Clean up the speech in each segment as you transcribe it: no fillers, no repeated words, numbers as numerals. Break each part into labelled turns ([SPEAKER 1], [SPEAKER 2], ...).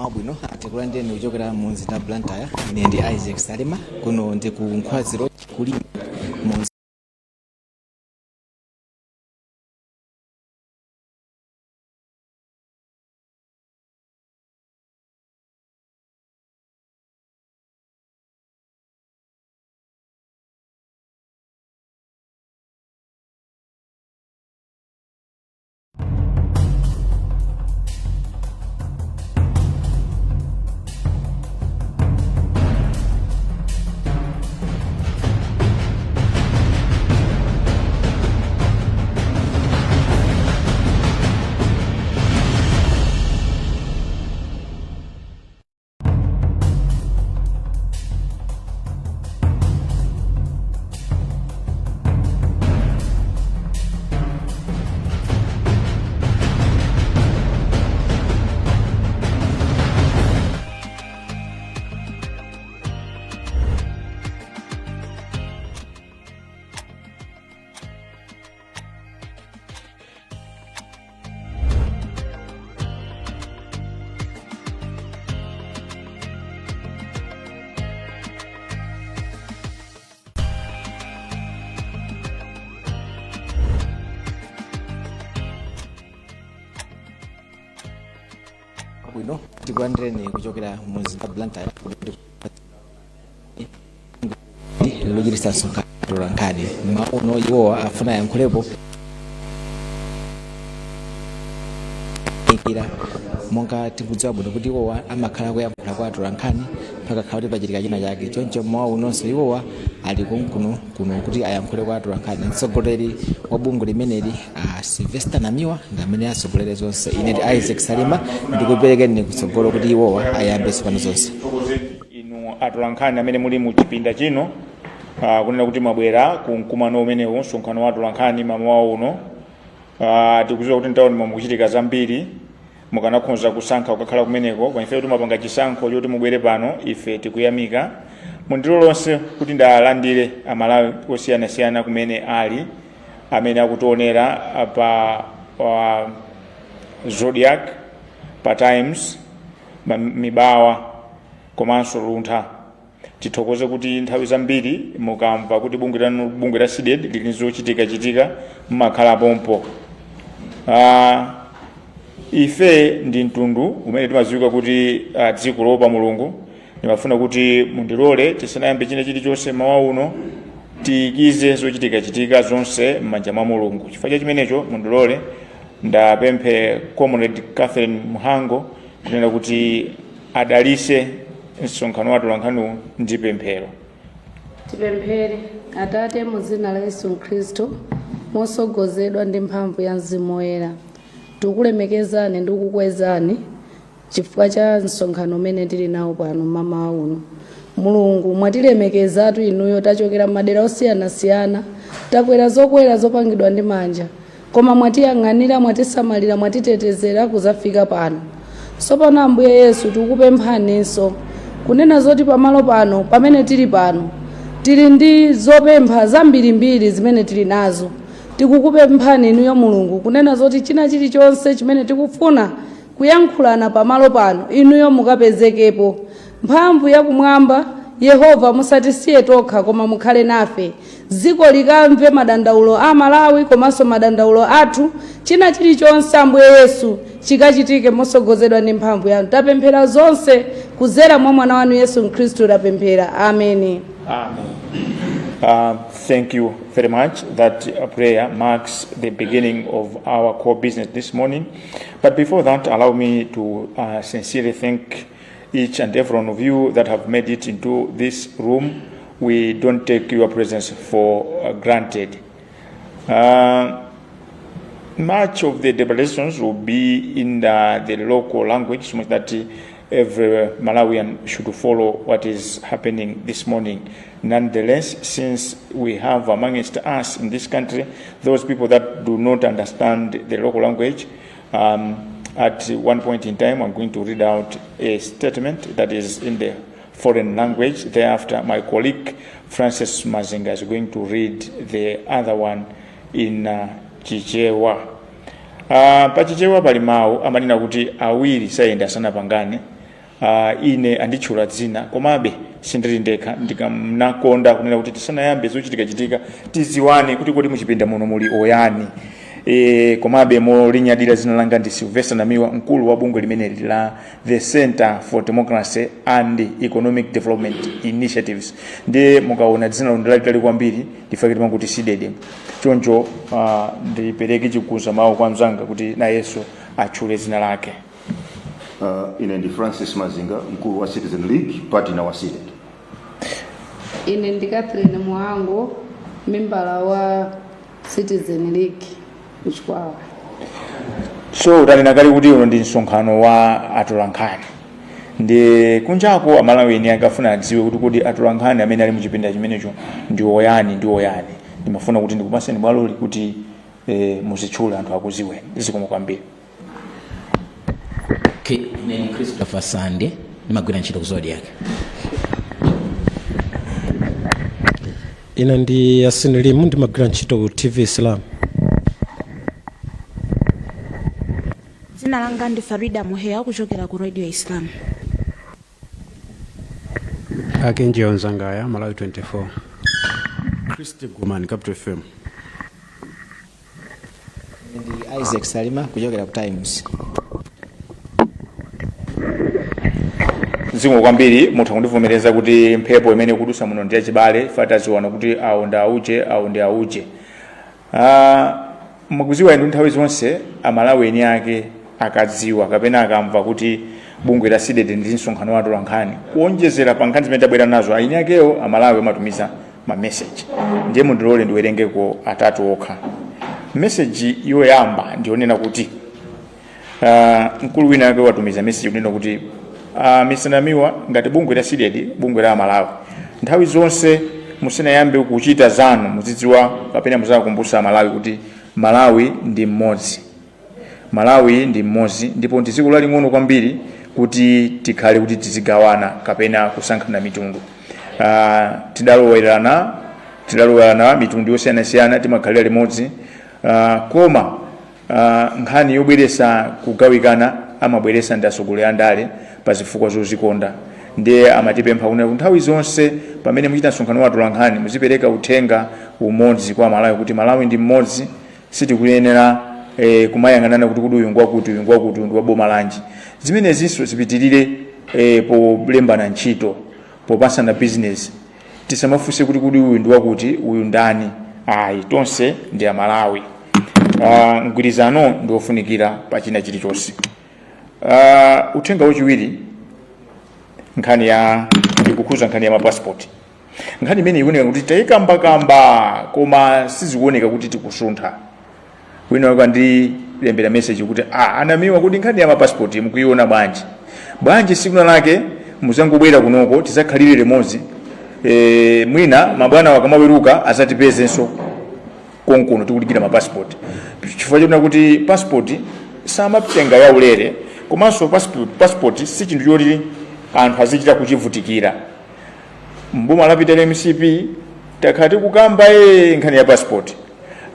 [SPEAKER 1] Mawabwino tikulandire ni kuchokera mu mzinda Blantyre. Ine ndi Isaac Salima kuno ndi ku Nkhwaziro kuli mu Mawabwino tikulandire ni kuchokera mu mzinda Blantyre lojirisa nsonkhano Tolankhani mauno iwo afuna yankhulepo monga tikudziwa bwino kuti iwowa amakhala kuyankhula kwa Tolankhani mpaka khawati pachitika china chake choncho mwaunonso iwowa ali kuno kuti ayankhule kwa Tolankhani. Mtsogoleri wa bungwe limeneli Sylvester Namiwa ngamene asogolere zonse. Ine ndi Isaac Salima ndikuperekeni kutsogolo kuti iwowa ayambe sipano zonse.
[SPEAKER 2] Inu Tolankhani amene muli mu chipinda chino kunena kuti mabwera ku mkumano umenewu msonkhano wa Tolankhani mamawa uno. Tikudziwa kuti nthawi mukuchitika zambiri mukanakhoza kusankha kukakhala kumeneko kwa ife timapanga chisankho choti mubwere pano ife tikuyamika mundilo lonse kuti ndalandire amalawi osiyanasiyana kumene ali amene akutionera pa Zodiac, pa Times, Mibawa komanso Luntha. Tithokoze kuti nthawi zambiri mukamva kuti bungwe la SIDED lili zochitika mmakhala pompo. Ife ndi mtundu umene timadziwika kuti dziko lopa Mulungu. Ndimafuna kuti mundilole tisanayambe china chilichonse mawa uno tiikize zochitika zonse m'manja mwa Mulungu. Chifukwa chimenecho mundilole ndapemphe Comrade Catherine Muhango kunena kuti adalise msonkhano wa Tolankhani ndi pemphero.
[SPEAKER 3] Tipemphere. Atate mu dzina la Yesu Khristu mosogozedwa ndi mphamvu ya Mzimu Woyera tikulemekezani ndi kukwezani chifukwa cha msonkhano umene tili nawo pano mamawa uno. Mulungu mwatilemekezatu inuyo tachokera madera osiyanasiyana takwera zokwera zopangidwa ndi manja koma mwatiyang'anira mwatisamalira mwatitetezera kuzafika pano. Sopano Ambuye Yesu tikupemphaninso kunena zoti pamalo pano pamene tili pano tili ndi zopempha zambirimbiri zimene tili nazo. Tikukupemphani inuyo Mulungu kunena zoti china chilichonse chimene tikufuna kuyankhulana pamalo pano inuyo mukapezekepo. Mphamvu yakumwamba Yehova musatisiye tokha koma mukhale nafe. Dziko likamve madandaulo a Malawi komanso madandaulo athu china chilichonse Ambuye Yesu chikachitike mosogozedwa ndi mphamvu yanu. Tapemphera zonse kudzera mwa mwana wanu Yesu Khristu tapemphera. Amen.
[SPEAKER 2] Thank you very much. That prayer marks the beginning of our core business this morning. But before that, allow me to sincerely thank each and every one of you that have made it into this room. We don't take your presence for granted. Much of the deliberations will be in the local language, so much that every Malawian should follow what is happening this morning. Nonetheless, since we have amongst us in this country those people that do not understand the local language, at one point in time I'm going to read out a statement that is in the foreign language. Thereafter, my colleague Francis Mazinga is going to read the other one in Chichewa. Pa Chichewa pali mawu amanena kuti awiri sayenda sanapangane. ine anditchula dzina komabe sindili ndekha ndikanakonda kunena kuti tisanayambe zochitika tiziwane kuti kodi muchipinda muno muli oyani. Komabe molinyadira dzina langa ndi Sylvester Namiwa, mkulu wa bungwe limeneli la the Center for Democracy and Economic Development Initiatives. Ndi mukaona dzina londalitali kwambiri ndifakiti kuti sidede choncho ndipereke chikuza mawu kwa mzanga kuti na Yesu achule dzina lake.
[SPEAKER 4] Ine ndi Francis Mazinga, mkulu wa Citizen League party na waside.
[SPEAKER 3] Ine ndi Catherine Mwango, membala wa Citizen League Mchikwawa.
[SPEAKER 2] So utanena kali kuti uno ndi msonkhano wa atolankhani. Ndi kunjako amalawi eni akafuna adziwe kuti kodi atolankhani amene ali muchipinda chimenecho ndi oyani. Ndimafuna kuti ndikupaseni bwaloli kuti muzitchula anthu akuziweni. Zikomo kwambiri.
[SPEAKER 5] Okay, ni Christopher Sande, nimagwira ntchito ku Zodiac.
[SPEAKER 6] Ina ndi Yasin Limu, ndimagwira ntchito ku TV Islam.
[SPEAKER 7] Dzina langa ndi Farida Muheya kuchokera ku Radio Islam.
[SPEAKER 8] Akenje Onzangaya, Malawi 24. Christy Gumani, Capital FM.
[SPEAKER 1] Ndi Isaac Salima kuchokera ku Times.
[SPEAKER 2] Zikomo kwambiri mutha kundivomereza kuti mphepo imene kudusa muno ndi yachibale fataziwana kuti awo ndi auje. Mukuziwa inu nthawi zonse amalawi eni ake akadziwa kapena akamva kuti bungwe la sidede ndi msonkhano wa atolankhani kuonjezera pa nkhani zimene tabwera nazo aini akewo amalawi amatumiza ma message. Ndiye mundilole ndiwerengeko atatu okha. Message yoyamba ndionena kuti mkulu wina ake watumiza message kunena kuti Mr. Namiwa ngati bungwe la sidede bungwe la Malawi nthawi zonse musanayambe kuchita zanu muzidziwa kapena muzakumbutsa Malawi kuti Malawi ndi mmodzi ndipo ndi dziko laling'ono kwambiri kuti tikhale kuti tizigawana kapena kusankhana mitundu. Tidalowerana mitundu yosiyanasiyana timakhalira limodzi, koma nkhani yobweresa kugawikana amabweresa ndi atsogoleri a ndale pa zifukwa zozikonda. Ndiye amatipempha kuti nthawi zonse pamene muchita msonkhano wa atolankhani muzipereka uthenga umodzi kwa Malawi kuti Malawi ndi mmodzi, sitikuyenera kumayang'anana kuti kudi uyu ngwakuti ndi wa boma lanji. Zimenezinso zipitirire polembana ntchito, popasana business. Tisamafunse kuti kudi uyu ndi wakuti uyu ndani. Ayi, tonse ndi Amalawi. Mgwirizano ndi ofunikira pa china chilichonse. Uthenga wachiwiri nkhani ya ndikukhuza nkhani ya mapassport. Nkhani imene ikuoneka kuti tayikambakamba koma sizikuoneka kuti tikusuntha. Wina wako ndilembera message kuti Anamiwa kuti nkhani ya mapassport mukuiona bwanji siku lake muzangobwera kunoko tizakhalire limodzi. Mwina mabwana wakamaweruka azatipezenso konkono tikulikira mapassport. Chifukwa chona kuti passport samatenga ya ulere komanso passport si chinthu choti anthu azichita kuchivutikira. Mboma lapita la MCP takhati kukamba nkhani ya passport.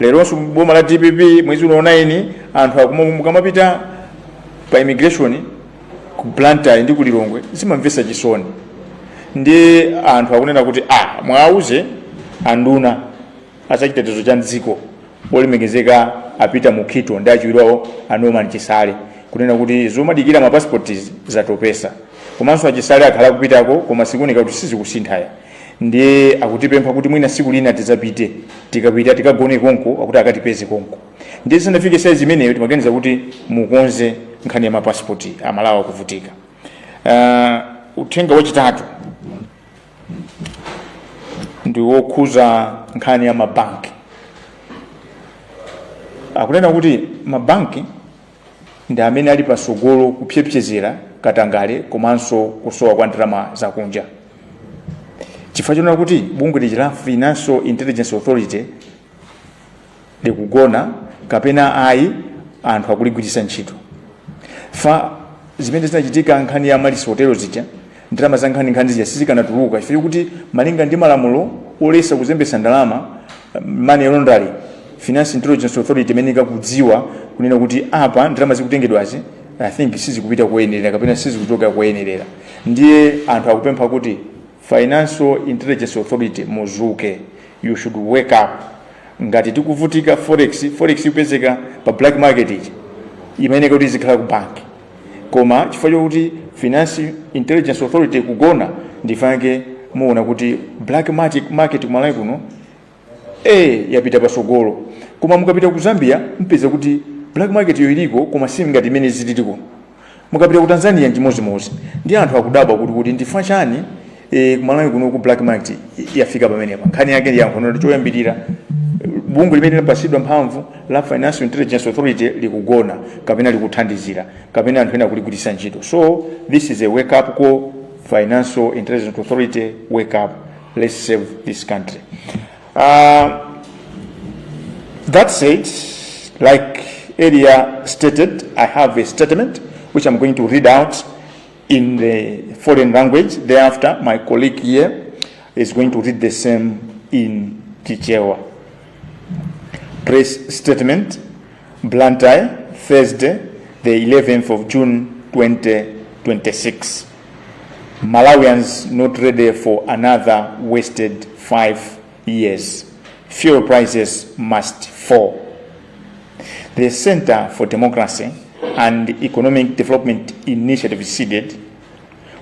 [SPEAKER 2] Leronso boma la DPP mwezi wa 9 anthu akumapita pa immigration ku Blantyre ndi kulilongwe zimamvesa chisoni. Ndi anthu akunena kuti mwauze anduna achitetezo cha dziko olemekezeka apita mu Kito ndi achiwirawo Norman Chisale kunena kuti zomadikira ma passport zatopesa. Komanso achisale akhala kupitako koma sikuoneka kuti sizikusinthaya. Ndiye akutipempha kuti mwina siku lina tizapite tikapita tikagone konko akuti akatipeze konko. Ndiye sanafike size imeneyo timaganiza kuti mukonze nkhani ya mapassport Amalawi kuvutika. Uthenga wachitatu ndi wokhuza nkhani ya mabanki. Akunena kuti mabanki ndi amene ali pasogolo kupyepyezera katangale komanso kusowa kwa ndalama zakunja. Chifukwa chona kuti bungwe la Financial Intelligence Authority likugona kapena ayi anthu akuligwiritsa ntchito. Zimene zinachitika nkhani ya Malis Hotel zija ndalama za nkhani zija sizikanatuluka chifukwa kuti malinga ndi malamulo olesa kuzembesa ndalama money laundering Financial Intelligence Authority imene ikakudziwa kunena kuti apa ndalama zikutengedwazi I think sizikupita kuyenerera kapena sizikutoka kuyenerera. Ndiye anthu akupempha kuti Financial Intelligence Authority muzuke, you should wake up. Ngati tikuvutika forex ipezeka pa black market imene kuti zikhala ku bank, koma chifukwa chokuti Financial Intelligence Authority kugona ndifanike muona kuti black market kumalawi kuno yapita pasogolo, koma mukapita ku Zambia mpeza kuti black market yo iliko koma si ngati imene zilitiko. Mukapita ku Tanzania njimozi ndi anthu akudabwa kuti ndifa chani kumalawi kuno ku black market yafika pamenepa. Nkhani yake ndi yankhono choyambirira bungwe limene lapasidwa mphamvu la Financial Intelligence Authority likugona kapena likuthandizira kapena anthu ena kuligwiritsa ntchito. So this is a wake up call. Financial Intelligence Authority, wake up, let's save this country. That said, like earlier stated, I have a statement which I'm going to read out in the foreign language. Thereafter, my colleague here is going to read the same in Kichewa. Press statement, Blantyre, Thursday, the 11th of June 2026. Malawians not ready for another wasted 5 years. Fuel prices must fall. The Center for Democracy and Economic Development Initiative (CDED)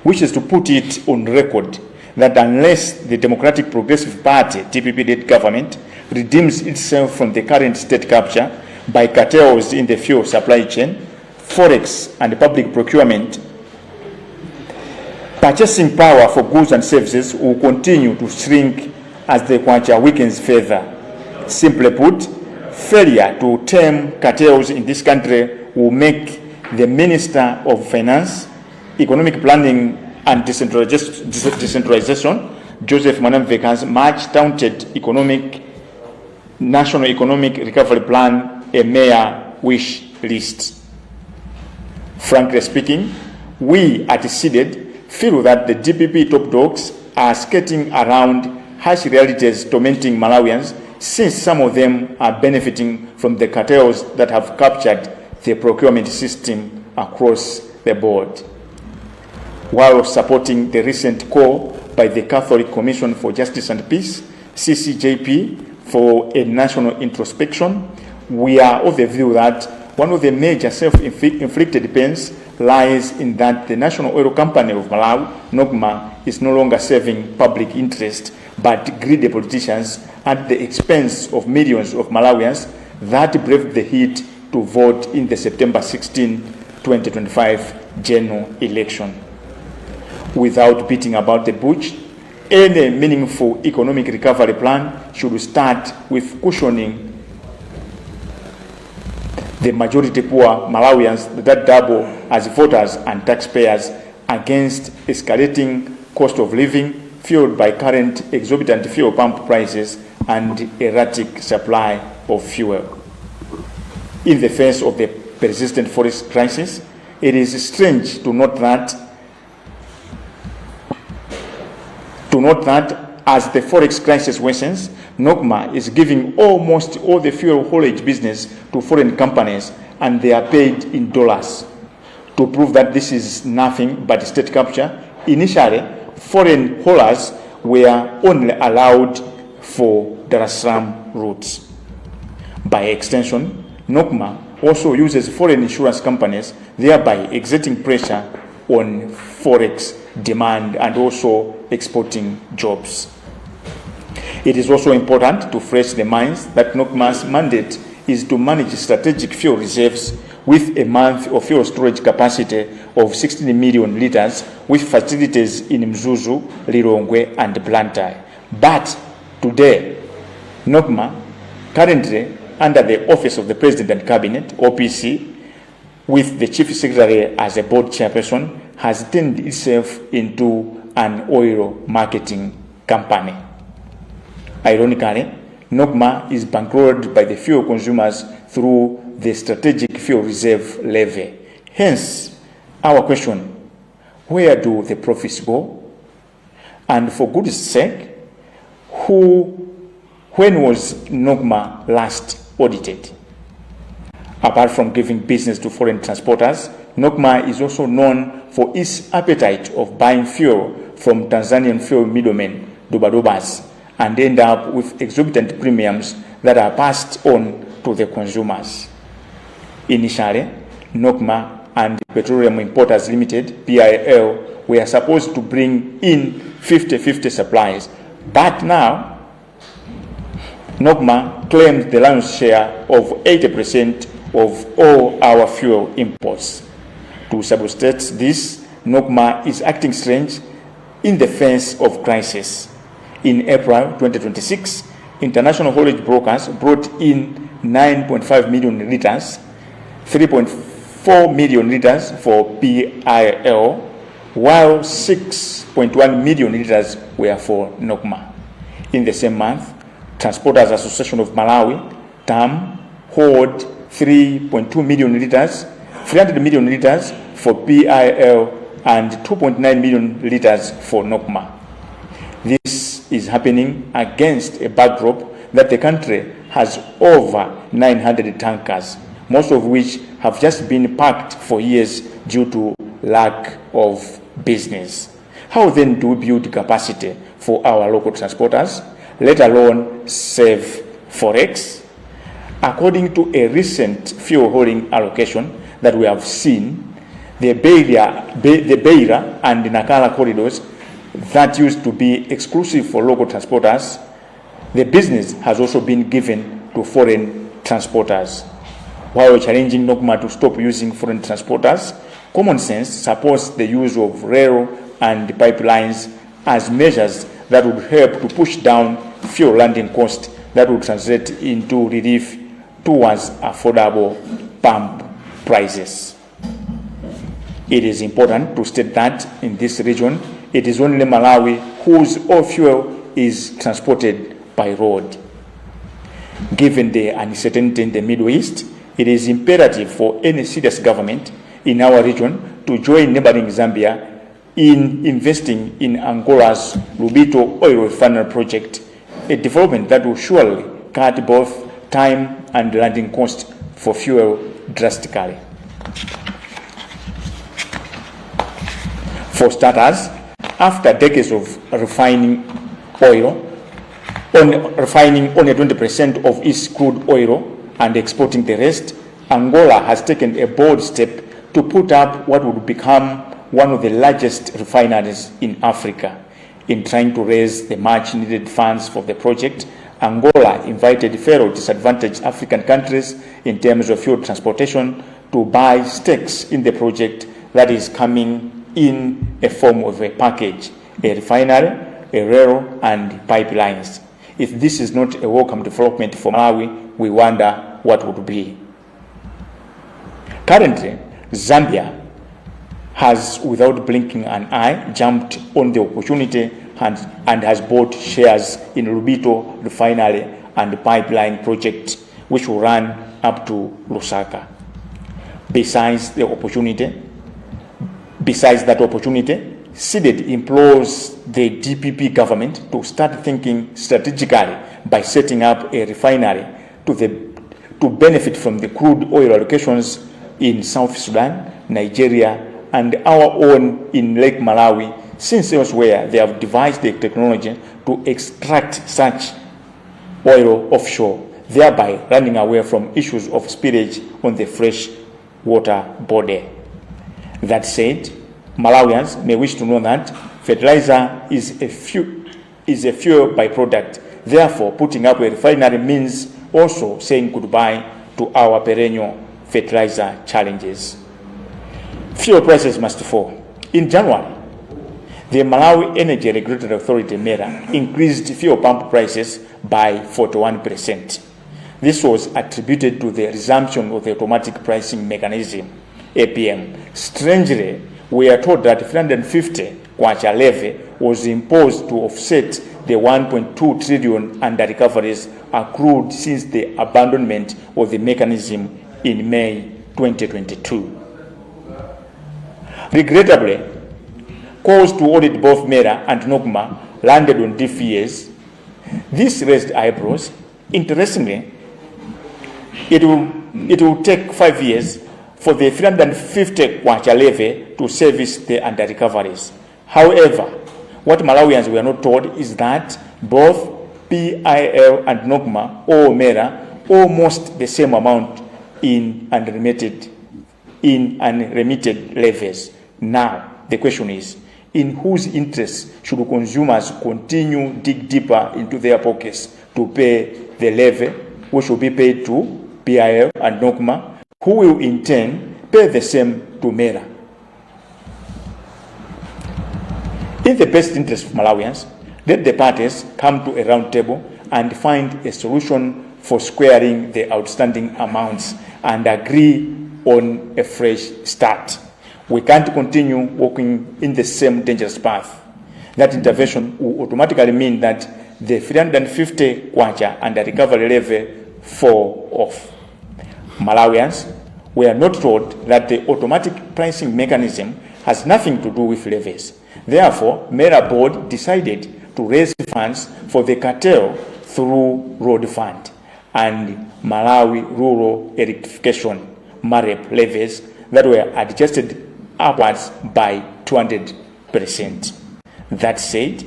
[SPEAKER 2] wishes to put it on record that unless the Democratic Progressive Party (DPP-led government redeems itself from the current state capture by cartels in the fuel supply chain, forex and public procurement, purchasing power for goods and services will continue to shrink as the kwacha weakens further. Simply put, failure to tame cartels in this country will make the Minister of Finance, Economic Planning and Decentralization, Joseph Mwanamveka's much touted National Economic Recovery Plan a mere wish list. Frankly speaking, we at CDED feel that the DPP top dogs are skating around harsh realities tormenting Malawians, since some of them are benefiting from the cartels that have captured the procurement system across the board. While supporting the recent call by the Catholic Commission for Justice and Peace, CCJP, for a national introspection, we are of the view that one of the major self-inflicted pains lies in that the National Oil Company of Malawi, NOGMA, is no longer serving public interest but greedy politicians at the expense of millions of Malawians that braved the heat to vote in the September 16, 2025 general election. Without beating about the bush, any meaningful economic recovery plan should start with cushioning the majority poor Malawians that double as voters and taxpayers against escalating cost of living fueled by current exorbitant fuel pump prices and erratic supply of fuel. In the face of the persistent forex crisis, it is strange to note that as the forex crisis worsens, NOGMA is giving almost all the fuel haulage business to foreign companies, and they are paid in dollars. To prove that this is nothing but state capture, initially, foreign haulers were only allowed for Dar es Salaam routes. By extension, NOGMA also uses foreign insurance companies, thereby exerting pressure on forex demand and also exporting jobs. It is also important to fresh the minds that NOGMA's mandate is to manage strategic fuel reserves with a month of fuel storage capacity of 16 million liters with facilities in Mzuzu, Lilongwe and Blantyre. But today, NOGMA, currently under the Office of the President and Cabinet, OPC, with the Chief Secretary as a board chairperson, has turned itself into an oil marketing company. Ironically, NOGMA is bankrolled by the fuel consumers through the Strategic Fuel Reserve Levy. Hence, our question, where do the profits go? And for goodness sake, when was NOGMA last audited? Apart from giving business to foreign transporters, NOCMA is also known for its appetite of buying fuel from Tanzanian fuel middlemen, Dubadubas, and end up with exorbitant premiums that are passed on to the consumers. Initially, NOCMA and Petroleum Importers Limited, PIL, were supposed to bring in 50-50 supplies, but now NOCMA claims the lion's share of 80% of all our fuel imports. To substitute this, NOCMA is acting strange in the face of crisis. In April 2026, international haulage brokers brought in 9.5 million liters, 3.4 million liters for PIL, while 6.1 million liters were for NOCMA. In the same month, Transporters Association of Malawi, TAM, hauled 3.2 million liters, 300 million liters for PIL, and 2.9 million liters for NOCMA. This is happening against a backdrop that the country has over 900 tankers, most of which have just been parked for years due to lack of business. How then do we build capacity for our local transporters, let alone save forex? According to a recent fuel hauling allocation that we have seen, the Beira and the Nakala corridors that used to be exclusive for local transporters, the business has also been given to foreign transporters. While challenging NOCMA to stop using foreign transporters, common sense supports the use of rail and pipelines as measures that would help to push down fuel landing costs that would translate into relief towards affordable pump prices. It is important to state that in this region, it is only Malawi whose oil fuel is transported by road. Given the uncertainty in the Middle East, it is imperative for any serious government in our region to join neighboring Zambia in investing in Angola's Lubito oil refinery project, a development that will surely cut both time and landing costs for fuel drastically. For starters, after decades of refining only 20% of its crude oil and exporting the rest, Angola has taken a bold step to put up what would become one of the largest refineries in Africa. In trying to raise the much needed funds for the project, Angola invited fellow disadvantaged African countries in terms of fuel transportation to buy stakes in the project that is coming in a form of a package, a refinery, a rail, and pipelines. If this is not a welcome development for Malawi, we wonder what would be. Currently, Zambia has, without blinking an eye, jumped on the opportunity and has bought shares in Lubito refinery and pipeline project, which will run up to Lusaka. Besides that opportunity, SIDED implores the DPP government to start thinking strategically by setting up a refinery to benefit from the crude oil allocations in South Sudan, Nigeria, and our own in Lake Malawi, since elsewhere they have devised the technology to extract such oil offshore, thereby running away from issues of spillage on the fresh water body. That said, Malawians may wish to know that fertilizer is a fuel byproduct. Therefore, putting up a refinery means also saying goodbye to our perennial fertilizer challenges. Fuel prices must fall. In January, the Malawi Energy Regulatory Authority (MERA) increased fuel pump prices by 41%. This was attributed to the resumption of the automatic pricing mechanism, APM. Strangely, we are told that 350 kwacha levy was imposed to offset the 1.2 trillion under recoveries accrued since the abandonment of the mechanism in May 2022. Regrettably, calls to audit both MERA and NOCMA landed on deaf ears. This raised eyebrows. Interestingly, it will take 5 years for the 350 kwacha levy to service the under recoveries. However, what Malawians were not told is that both PIL and NOGMA owe MERA almost the same amount in unremitted levies. Now, the question is, in whose interest should consumers continue dig deeper into their pockets to pay the levy, which will be paid to PIL and NOGMA, who will in turn pay the same to MERA? In the best interest of Malawians, let the parties come to a round table and find a solution for squaring the outstanding amounts and agree on a fresh start. We can't continue walking in the same dangerous path. That intervention will automatically mean that the 350 kwacha and the recovery levy fall off. Malawians were not told that the automatic pricing mechanism has nothing to do with levies. Therefore, MERA board decided to raise funds for the cartel through road fund and Malawi Rural Electrification MAREP levies that were adjusted upwards by 200%. That said,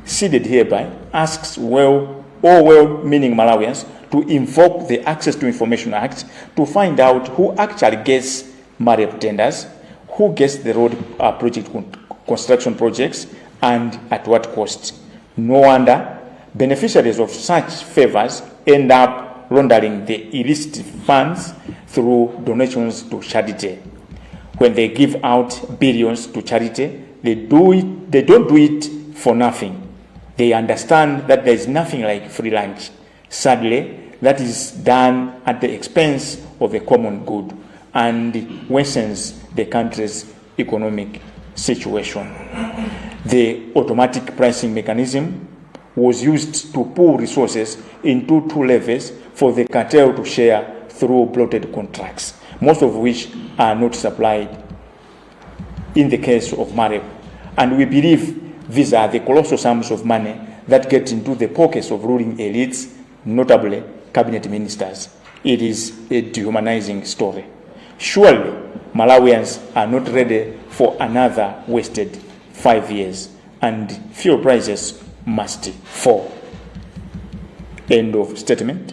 [SPEAKER 2] seeded hereby asks all well-meaning Malawians to invoke the Access to Information Act to find out who actually gets MAREP tenders, who gets the road construction projects, and at what cost. No wonder beneficiaries of such favors end up laundering the illicit funds through donations to charity. When they give out billions to charity, they don't do it for nothing. They understand that there is nothing like free lunch. Sadly, that is done at the expense of the common good and worsens the country's economic situation. The automatic pricing mechanism was used to pool resources into two levies for the cartel to share through bloated contracts, most of which are not supplied in the case of MAREP. And we believe these are the colossal sums of money that get into the pockets of ruling elites, notably cabinet ministers. It is a dehumanizing story. Surely, Malawians are not ready for another wasted 5 years, and fuel prices must fall. End of statement.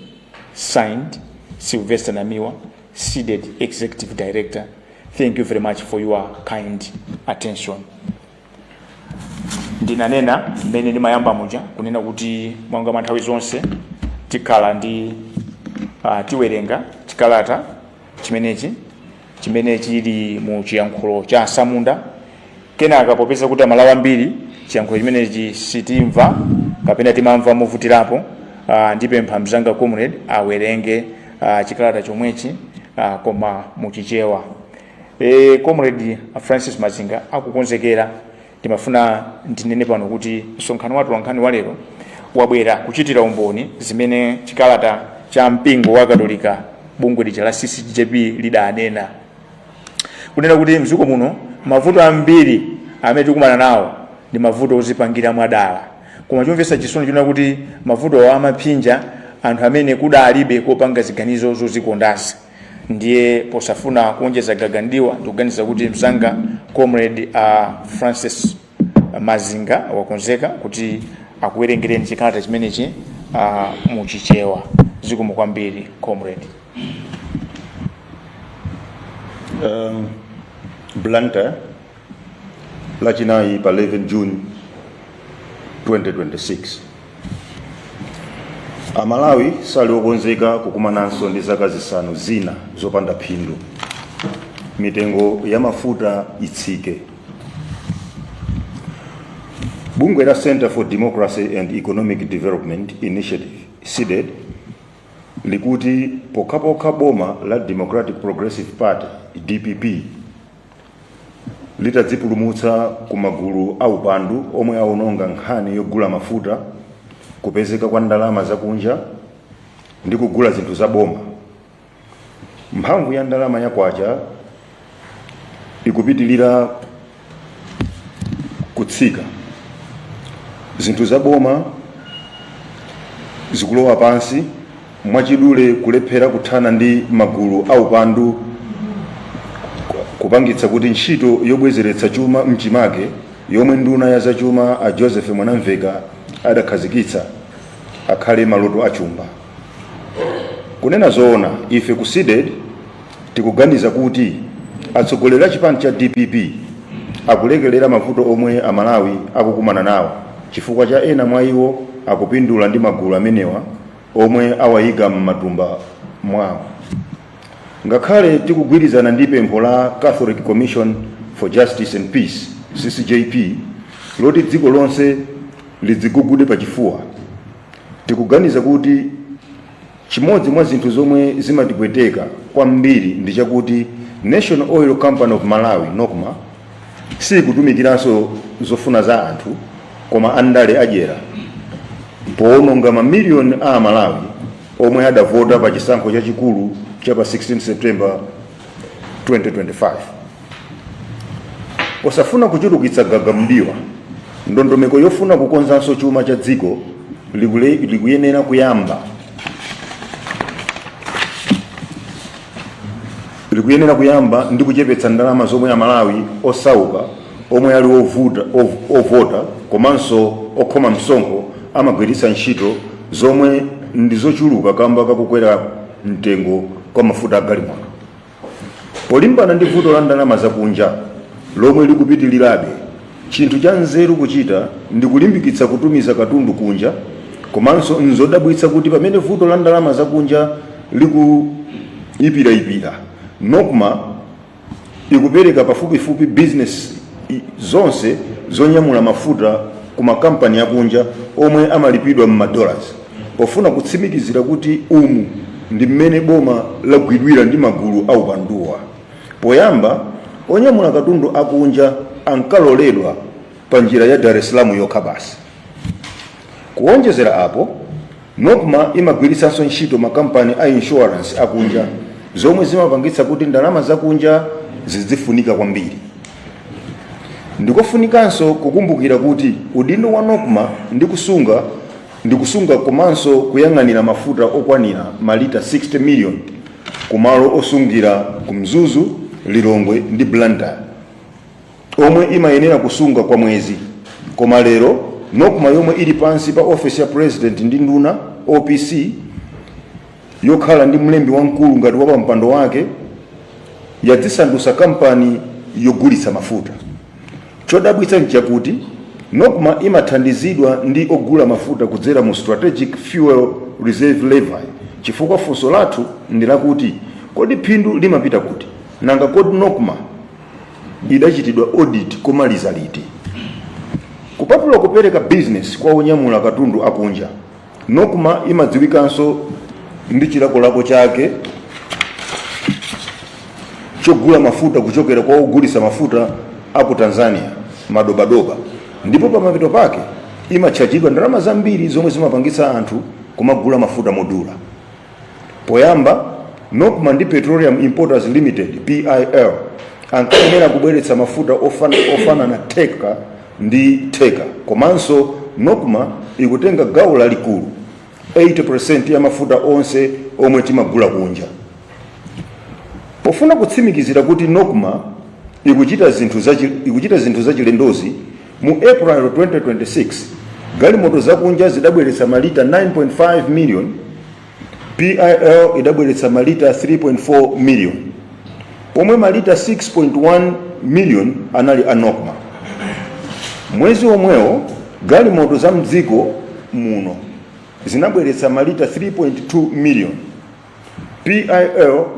[SPEAKER 2] Signed, Sylvester Namiwa, seated Executive Director. Thank you very much for your kind attention. Ndinanena mmene ndimayamba muja kunena kuti mwanga manthawi zonse tikhala ndi tiwerenga chikalata chimene chili mu chiyankhulo cha Samunda. Kenaka popeza kuti Malawi ambiri chiyankhulo chimenechi sitimva kapena timamva movutirapo, ndipempha mzanga comrade awerenge chikalata chomwechi koma muchichewa. Comrade Francis Mazinga akukonzekera. Ndimafuna ndinene pano kuti msonkhano wathu wankhani walero wabwera kuchitira umboni zimene chikalata cha mpingo wa Katolika bungwe lija la CCJP lidanena kunena kuti mdziko muno mavuto ambiri amene tikumana nawo ndi mavuto ozipangira mwadala, koma chomvetsa chisoni china kuti mavuto amaphinja anthu amene kudalibe kopanga ziganizo zozikondazi. Ndiye posafuna kuonjeza gagandiwa ndikuganiza kuti mzanga comrade Francis Mazinga wakonzeka kuti akuwerengereni chikalata chimenechi muchichewa. Zikomo kwambiri comrade.
[SPEAKER 4] Blantyre lachinayi pa 11 June 2026. Amalawi sali okonzeka kukumananso ndi zaka zisanu zina zopanda phindu. Mitengo ya mafuta itsike. Bungwe la Center for Democracy and Economic Development Initiative SEDED likuti pokhapokha boma la Democratic Progressive Party DPP litadzipulumutsa ku magulu aupandu omwe aononga nkhani yogula mafuta, kupezeka kwa ndalama zakunja ndi kugula zinthu za boma, mphamvu ya ndalama ya kwacha ikupitilira kutsika. Zinthu za boma zikulowa pansi mwachidule kulephera kuthana ndi magulu aupandu kupangitsa kuti ntchito yobwezeretsa chuma mchimake yomwe nduna ya zachuma a Joseph Mwanamveka adakhazikitsa akhale maloto achumba. Kunena zoona, ife ku SEDED tikuganiza kuti atsogoleri a chipani cha DPP akulekelera mavuto omwe amalawi akukumana nawo chifukwa cha ena mwa iwo akupindula ndi magulu amenewa omwe awayika m'matumba mwawo. Ngakhale tikugwirizana ndi pempho la Catholic Commission for Justice and Peace CCJP loti dziko lonse lidzigugude pachifuwa, tikuganiza kuti chimodzi mwa zinthu zomwe zimatipweteka kwambiri ndi chakuti National Oil Company of Malawi NOCMA sikutumikiranso zofuna za anthu koma andale adyera poononga mamiliyoni a Malawi omwe adavota pa chisankho chachikulu cha pa 16 September 2025. Posafuna kuchulukitsa gagamdiwa, ndondomeko yofuna kukonzanso chuma cha dziko likuyenera kuyamba ndi kuchepetsa ndalama zomwe Amalawi osauka omwe ali ovota komanso okhoma msonkho amagwiritsa ntchito zomwe ndizochuluka kamba kakukwera mtengo kwa mafuta a galimoto. Polimbana ndi vuto la ndalama zakunja lomwe likupitilirabe, chinthu cha nzeru kuchita ndi kulimbikitsa kutumiza katundu kunja, komanso nzodabwitsa kuti pamene vuto la ndalama zakunja likuyipirayipira, NOCMA ikupereka pafupifupi business zonse zonyamula mafuta ku makampani akunja omwe amalipidwa m'madollars, pofuna kutsimikizira kuti umu ndi mmene boma lagwidwira ndi magulu aupanduwa. Poyamba, onyamula katundu akunja ankaloledwa pa njira ya Dar es Salaam yokha basi. Kuonjezera apo, NOCMA imagwiritsanso ntchito makampani a insurance akunja zomwe zimapangitsa kuti ndalama zakunja zizifunika kwambiri. Ndikofunikanso kukumbukira kuti udindo wa NOCMA ndi kusunga komanso kuyang'anira mafuta okwanira malita 60 million kumalo osungira ku Mzuzu, Lilongwe ndi Blantyre omwe imayenera kusunga kwa mwezi. Koma lero NOCMA yomwe ili pansi pa office ya president ndi nduna OPC yokhala ndi mlembi wamkulu ngati wa pampando wake yadzisandusa kampani yogulitsa mafuta. Chodabwitsa nchakuti NOCMA imathandizidwa ndi ogula mafuta kudzera mu Strategic Fuel Reserve Levy, chifukwa funso lathu ndi lakuti kodi phindu limapita kuti, nanga kodi NOCMA idachitidwa audit komaliza liti? Kupatula kupereka business kwa onyamula katundu akunja, NOCMA imadziwikanso ndi chilakolako chake chogula mafuta kuchokera kwa ogulitsa mafuta aku Tanzania madobadoba, ndipo pamapeto pake imachajidwa ndalama zambiri zomwe zimapangitsa anthu kumagula mafuta modula. Poyamba, NOCMA ndi Petroleum Importers Limited PIL ankayenera kubweretsa mafuta ofana na TECA ndi TECA, komanso NOCMA ikutenga gawo lalikulu 80% ya mafuta onse omwe timagula kunja. Pofuna kutsimikizira kuti NOCMA ikuchita zinthu zachilendozi, mu April 2026 galimoto zakunja zidabweretsa malita 9.5 million, PIL idabweretsa malita 3.4 million, pomwe malita 6.1 million anali a NOCMA. Mwezi omwewo galimoto za mdziko muno zinabweretsa malita 3.2 million, PIL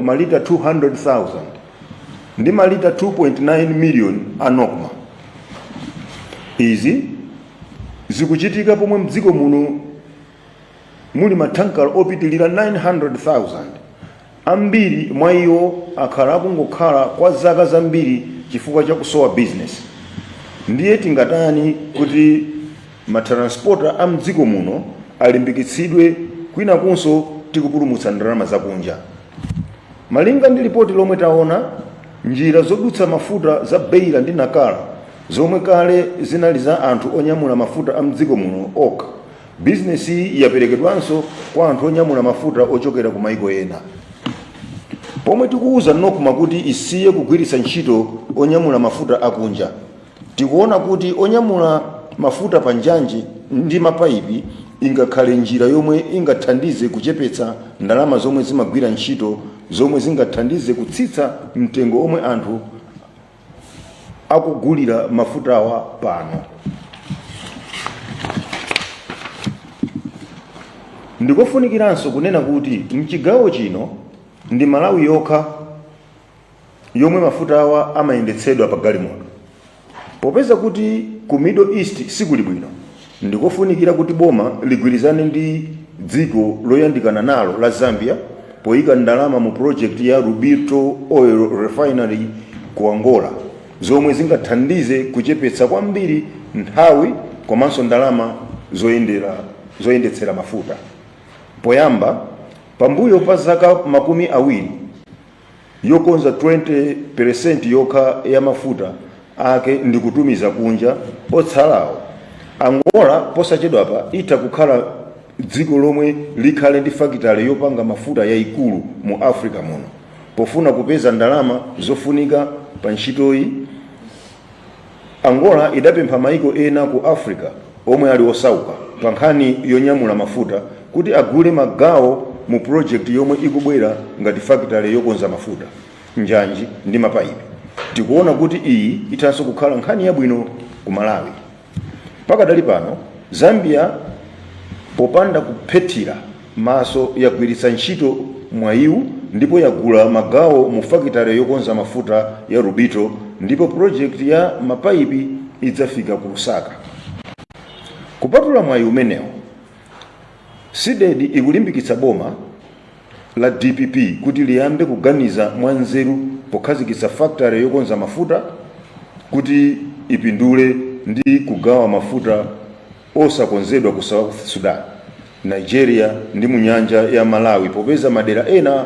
[SPEAKER 4] malita 200,000 ndi malita 2.9 million a NOCMA. Izi zikuchitika pomwe mdziko muno muli matankala opitilira 900,000, ambiri mwa iwo akhala akungokhala kwa zaka zambiri chifukwa cha kusowa business. Ndiye tingatani kuti matransporta a mdziko muno alimbikitsidwe kwina kunso tikupulumutsa ndalama zakunja. Malinga ndi ripoti lomwe taona, njira zodutsa mafuta za Beira ndi Nakala zomwe kale zinali za anthu onyamula mafuta a mdziko muno okha bizinesi yaperekedwanso kwa anthu onyamula mafuta ochokera ku maiko ena. Pomwe tikuuza Nokma kuti isiye kugwiritsa ntchito onyamula mafuta akunja, tikuona kuti onyamula mafuta pa njanji ndi mapaipi ingakhale njira yomwe ingathandize kuchepetsa ndalama zomwe zimagwira ntchito, zomwe zingathandize kutsitsa mtengo omwe anthu akugulira mafutawa pano. Ndikofunikiranso kunena kuti mchigawo chino ndi Malawi yokha yomwe mafutawa amayendetsedwa pa galimoto. Popeza kuti ku Middle East sikuli bwino, ndikofunikira kuti boma ligwirizane ndi dziko loyandikana nalo la Zambia poyika ndalama mu project ya Lubito Oil Refinery ku Angola, zomwe zingathandize kuchepetsa kwambiri nthawi komanso ndalama zoyendetsera mafuta. Poyamba, pambuyo pa zaka makumi awiri yokonza 20% yokha ya mafuta ake ndikutumiza kunja, otsalawo Angola posachedwapa itha kukhala dziko lomwe likhale ndi fakitale yopanga mafuta yayikulu mu Africa muno. Pofuna kupeza ndalama zofunika pa ntchitoyi, Angola idapempha maiko ena ku Africa omwe ali osauka pa nkhani yonyamula mafuta kuti agule magawo mu project yomwe ikubwera ngati fakitale yokonza mafuta, njanji ndi mapaipi. Tikuona kuti iyi itanso kukhala nkhani yabwino ku Malawi. Pakadali pano, Zambia popanda kuphethira maso yagwiritsa ntchito mwayiwu ndipo yagula magawo mu fakitale yokonza mafuta ya Lubito, ndipo project ya mapaipi idzafika ku Lusaka. Kupatula mwayi umenewo, SIDED ikulimbikitsa boma la DPP kuti liyambe kuganiza mwanzeru pokhazikitsa fakitale yokonza mafuta kuti ipindule ndi kugawa mafuta osakonzedwa ku South Sudan, Nigeria ndi mu nyanja ya Malawi, popeza madera ena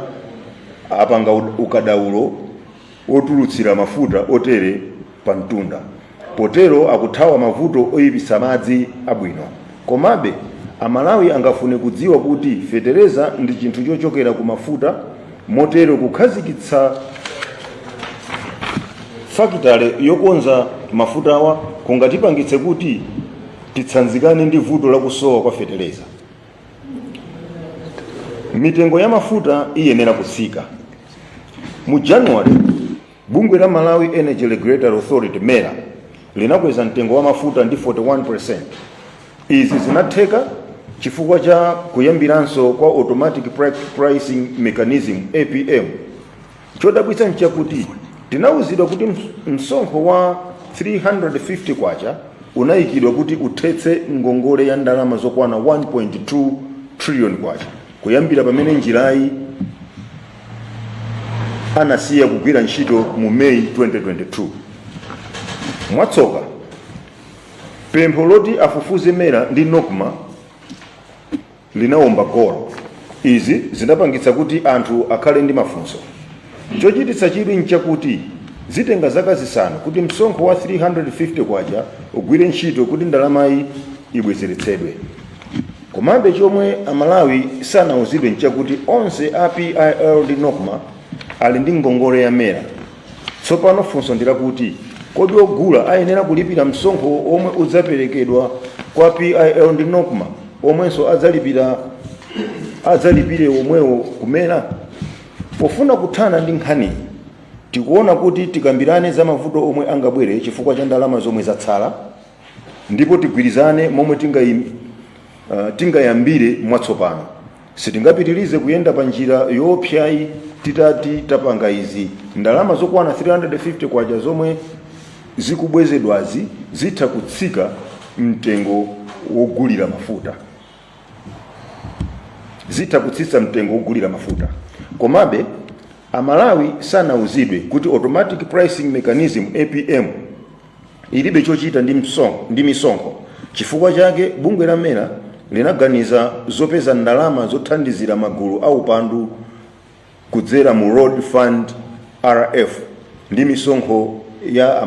[SPEAKER 4] apanga ukadaulo otulutsira mafuta otere pa mtunda. Potero akuthawa mavuto oyipitsa madzi abwino. Komabe Amalawi angafune kudziwa kuti fetereza ndi chinthu chochokera ku mafuta, motero kukhazikitsa fakitale yokonza mafutawa kungatipangitse kuti titsanzikane ndi vuto la kusowa kwa fetereza. Mitengo ya mafuta iyenera kutsika. Mu January, bungwe la Malawi Energy Regulatory Authority MERA linakweza mtengo wa mafuta ndi 41%. Izi zinatheka chifukwa cha kuyambiranso kwa automatic pricing mechanism APM. Chodabwitsa nchakuti tinawuzidwa kuti msonkho wa 350 kwacha unayikidwa kuti uthetse ngongole ya ndalama zokwana 1.2 trillion kwacha, kuyambira pamene njirayi anasiya kugwira ntchito mu May 2022. Mwatsoka, pempho loti afufuze MERA ndi Nokma linawomba golo. Izi zinapangitsa kuti anthu akhale ndi mafunso. Chochititsa chidwi nchakuti zitenga zaka zisanu kuti msonkho wa 350 kwacha ugwire ntchito kuti ndalamayi ibwezeretsedwe. Komabe chomwe Amalawi sanawuzidwe nchakuti onse a PIL ndi Nokma ali ndi ngongole ya MERA. Tsopano funso ndirakuti kodi ogula ayenera kulipira msonkho omwe udzaperekedwa kwa PIL ndi Nokma omwenso adzalipire omwewo kumera? Pofuna kuthana ndi nkhani, tikuona kuti tikambirane za mavuto omwe angabwere chifukwa cha ndalama zomwe zatsala, ndipo tigwirizane momwe tingayambire mwatsopano. Sitingapitirize kuyenda pa njira yoopsayi titati tapanga izi. Ndalama zokwana 350 kwacha zomwe zikubwezedwazi zitha kutsika mtengo wogulira mafuta. Komabe Amalawi sanawuzidwe kuti automatic pricing mechanism APM ilibe chochita ndi misonkho. Chifukwa chake bungwe la MERA linaganiza zopeza ndalama zothandizira magulu aupandu kudzera mu Road Fund RF ndi misonkho ya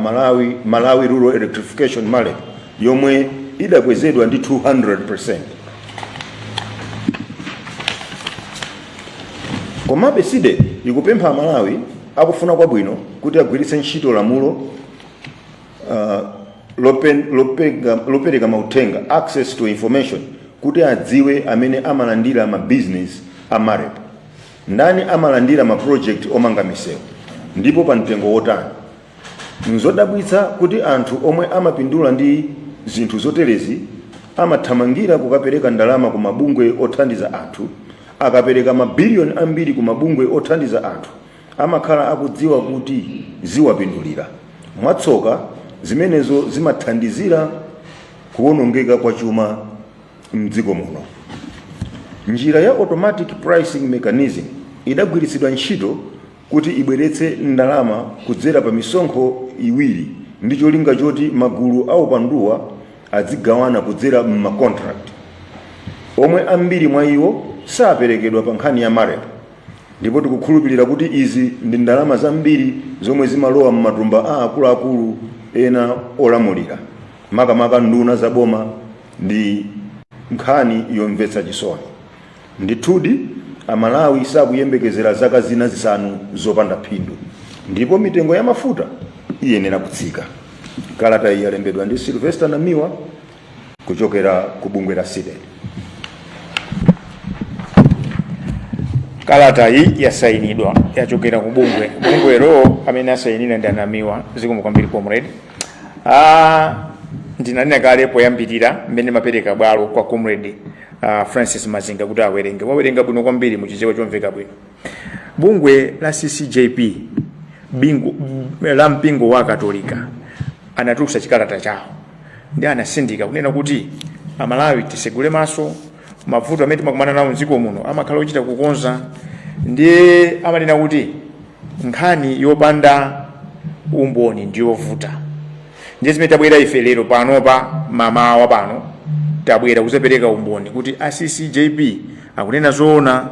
[SPEAKER 4] Malawi Rural Electrification Mallet yomwe idakwezedwa ndi 200%. Komabe SIDED ikupempha Malawi akufuna kwabwino kuti agwiritse ntchito lamulo lopereka mauthenga, access to information, kuti adziwe amene amalandira ma business a MAREP, ndani amalandira ma project omanga misewu, ndipo pa mtengo wotani. Nzodabwitsa kuti anthu omwe amapindula ndi zinthu zoterezi amathamangira kukapereka ndalama ku mabungwe othandiza anthu, akapereka mabiliyoni ambiri ku mabungwe othandiza anthu, amakhala akudziwa kuti ziwapindulira. Mwatsoka zimenezo zimathandizira kuwonongeka kwa chuma mdziko muno. Njira ya automatic pricing mechanism idagwiritsidwa ntchito kuti ibweretse ndalama kudzera pa misonkho iwiri ndi cholinga choti magulu aupanduwa azigawana kudzera ma contract, omwe ambiri mwa iwo saperekedwa pa nkhani ya MAREP, ndipo tikukhulupirira kuti izi ndi ndalama zambiri zomwe zimalowa m'matumba a akuluakulu ena olamulira, makamaka nduna zaboma, ndi nkhani yomvetsa chisoni. Ndithudi Amalawi sakuyembekezera zaka zina zisanu zopanda phindu, ndipo mitengo ya mafuta iyenera kutsika. Kalata iyi yalembedwa ndi Sylvester Namiwa kuchokera ku bungwe la SIDED.
[SPEAKER 2] Kalata iyi yasayinidwa yachokera ku bungwero amene asayinira ndi Namiwa. Zikomo kwambiri comrade. Ndinanena kale poyambirira mmene mapereka bwalo kwa comrade Francis Mazinga kuti wawerenga bwino kwambiri mu chichewa chomveka bwino. Bungwe la CCJP la mpingo wa Katolika anatulutsa chikalata chawo ndi anasindika kunena kuti Amalawi tisegule maso, mavuto amene timakumana nawo mdziko muno amakhala ochita kukonza, ndiye amanena kuti nkhani yopanda umboni ndiyovuta. Ndiye zimene tabwera ife lero panopa mamawa pano tabwera kuzapereka umboni kuti a CCJP akunena zoona,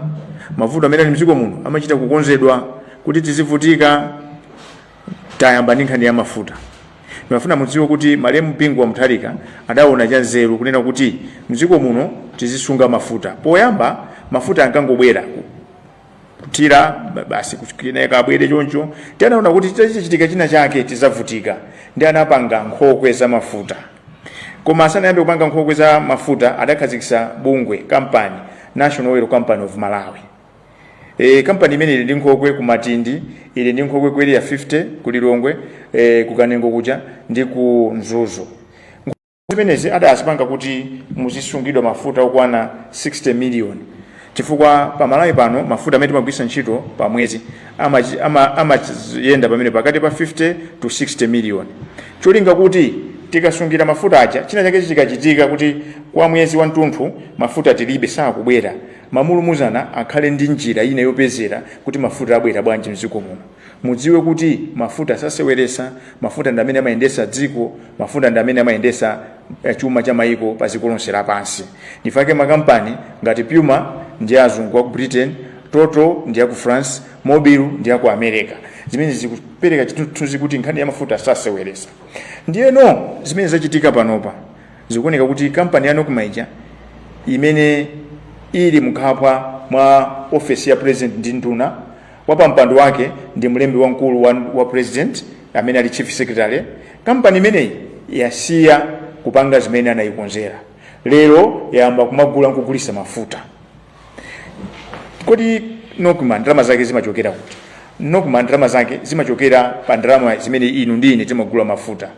[SPEAKER 2] mavuto amene ali mdziko muno amachita kukonzedwa kuti tizivutika. Tayamba ndi nkhani ya mafuta. Nimafuna mudziwe kuti malemu mpingo wa Mutharika adaona cha nzeru kunena kuti mdziko muno tizisunga mafuta. Poyamba mafuta ankangobwera kutira basi kuchikineka abwere choncho, tanaona kuti chichitika china chake tizavutika, ndi anapanga nkhokwe za mafuta. Koma asanayambe kupanga nkhokwe za mafuta adakhazikitsa bungwe company, National Oil Company of Malawi. Company imene ili ndi nkhokwe ku Matindi, ili ndi nkhokwe ku area 50 ku Lilongwe, ku Kanengo kuja ndi ku Nzuzu. Zimenezi adazipanga kuti muzisungidwa mafuta okwana 60 million. Chifukwa pa Malawi pano mafuta amene timagwiritsa ntchito pa mwezi amayenda pamene pakati pa 50 to 60 million. Cholinga kuti tikasungira mafuta aja china chake chikachitika kuti kwa mwezi wa mtunthu mafuta tilibe sakubwera, mamulumuzana akhale ndi njira ina yopezera kuti mafuta abwera bwanji mdziko muno. Mudziwe kuti mafuta saseweresa, mafuta ndi amene amayendesa dziko, mafuta ndi amene amayendesa chuma cha maiko pa dziko lonse lapansi. Ndifake makampani ngati Puma ndi azungu ku Britain, Total ndi ku France, Mobil ndi ku America. Zimene zikupereka chithunzi kuti nkhani ya mafuta saseweresa. Ndiye no zimene zachitika panopa zikuoneka kuti kampani ya Nokmaija imene ili mkhapwa mwa office ya president ndi nduna wapa mpando wake ndi mlembi wamkulu wa president amene ali chief secretary, kampani imene yasiya kupanga zimene anayikonzera, lero yamba kumagula nkugulisa mafuta. Kodi Nokma ndalama zake zimachokera kuti? Nokma ndalama zake zimachokera pa ndalama zimene inu ndi ine timagula mafuta.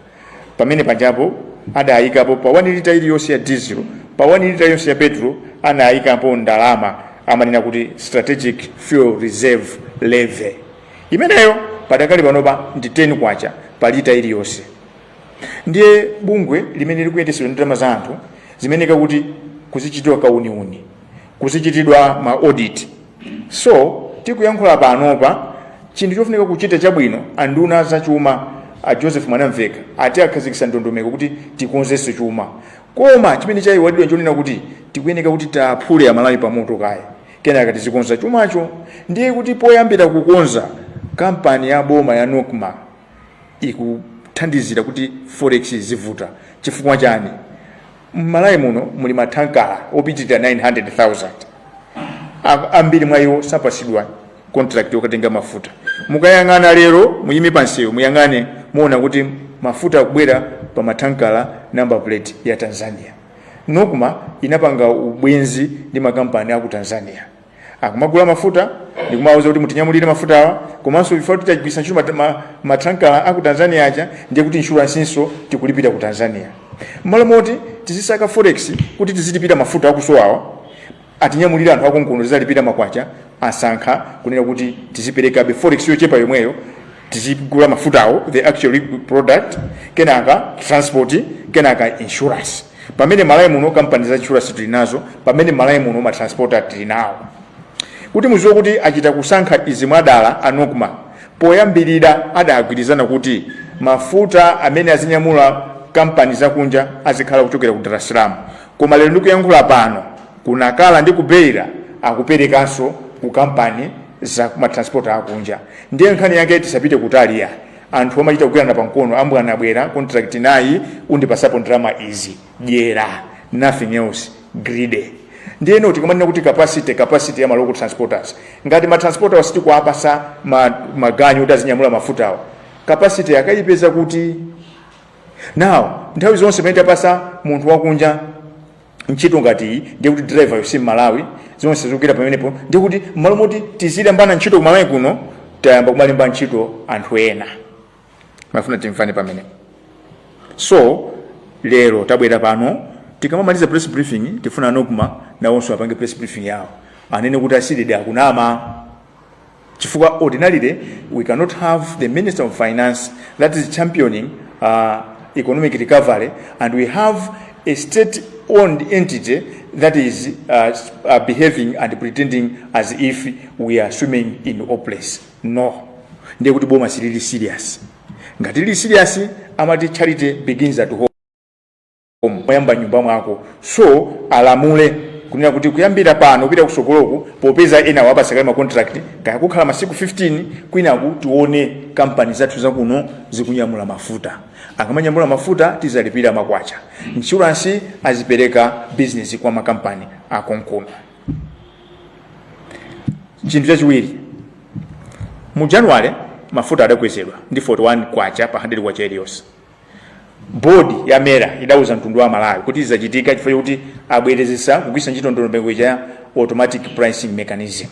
[SPEAKER 2] Pamene pajapo adayikapo pa 1 lita iliyonse ya diesel, pa 1 lita iliyonse ya petrol anayikapo ndalama amanena kuti strategic fuel reserve levy. Imeneyo padakali panopa ndi 10 kwacha pa lita iliyonse. Ndiye bungwe limene likuyendetsedwa ndalama za anthu zimeneka kuti kuzichitidwa kauniuni, kuzichitidwa ma audit. So tikuyankhula panopa chinthu chofunika kuchita chabwino anduna za chuma a Joseph Mwanamveka ati akhazikitsa ndondomeko kuti tikonzenso chuma. Koma chimene chayiwadidwa nchonena kuti tikuyeneka kuti taphule Amalawi pa moto kaya kenaka tizikonza chumacho. Ndiye kuti poyambira kukonza kampani ya boma ya Nokma ikuthandizira kuti forex zivuta. Chifukwa chani? Malawi muno muli mathankala opitirira 900,000. Ambiri mwa iwo sapasidwa contract yokatenga mafuta. Mukayang'ana lero muyime panseyo muyang'ane muona kuti mafuta kubwera pa matankala number plate ya Tanzania. Nokuma inapanga ubwenzi ndi makampani aku Tanzania. Akumagula mafuta ndikumawuza kuti mutinyamulire mafuta awa komanso before titajibisa ntchito matankala aku Tanzania aja ndiye kuti insurance inso tikulipira ku Tanzania. Mmalo moti tizisaka forex kuti tizilipira mafuta akusowawa atinyamulira anthu akonkuno tizalipira makwacha asankha kunena kuti tizipereka be forex yochepa yomweyo tizigula mafutawo the actual product kenaka transport kenaka insurance. Pamene malayi muno company za insurance tilinazo, pamene malayi muno ma transporter tilinawo. Kuti muziwe kuti achita kusankha izi mwadala anokuma poyambirira adagwirizana kuti mafuta amene azinyamula company zakunja azikhala kuchokera ku Dar es Salaam. Koma lero ndikuyankhula pano kunakala ndi kubeira akuperekanso ku company za ma transporter akunja. Ndiye nkhani yake tisapite kutaliya. Anthu amachita kugwirana pankono ambwana abwera contract nayi undipasapo ndalama izi dyera nothing else greedy. Ndiye noti kumanena kuti capacity ya local transporters ngati ma transporters siti kuapasa maganyu utazinyamula mafutawo capacity yakayipeza kuti now nthawi zonse pamene tapasa munthu wakunja ntchito ngati ndiye kuti driver yosi Malawi zonse zikukira pamenepo ndiye kuti mmalo moti tizilembana ntchito kumalawi kuno tayamba kumalemba ntchito anthu ena mafuna timfane pamene. So lero tabwera pano tikamamaliza press briefing tifuna nokuma nawonso apange press briefing yawo anene kuti asidede akunama chifukwa ordinarily we cannot have the Minister of Finance that is championing economic recovery and we have a state-owned entity that is behaving and pretending as if we are swimming in a place. No. Ndiye kuti boma silili serious. Ngati li serious amati charity begins at home. Moyamba nyumba mwako. So alamule kunena kuti kuyambira pano kupita kusogoloku popeza ena wapasakale ma contract kaya kukhala masiku 15 kwina tione company zathu zakuno zikunyamula mafuta. Akamanyamula mafuta tizalipira makwacha. Insurance azipereka business kwa makampani akonkono. Chinthu chachiwiri mu January mafuta adakwezedwa ndi 41 kwacha pa 100 kwacha iliyonse. Board ya mera idauza mtundu wa Malawi kuti izachitika chifukwa kuti abwerezesa kugwisa ntchito ndondomeko ya automatic pricing mechanism.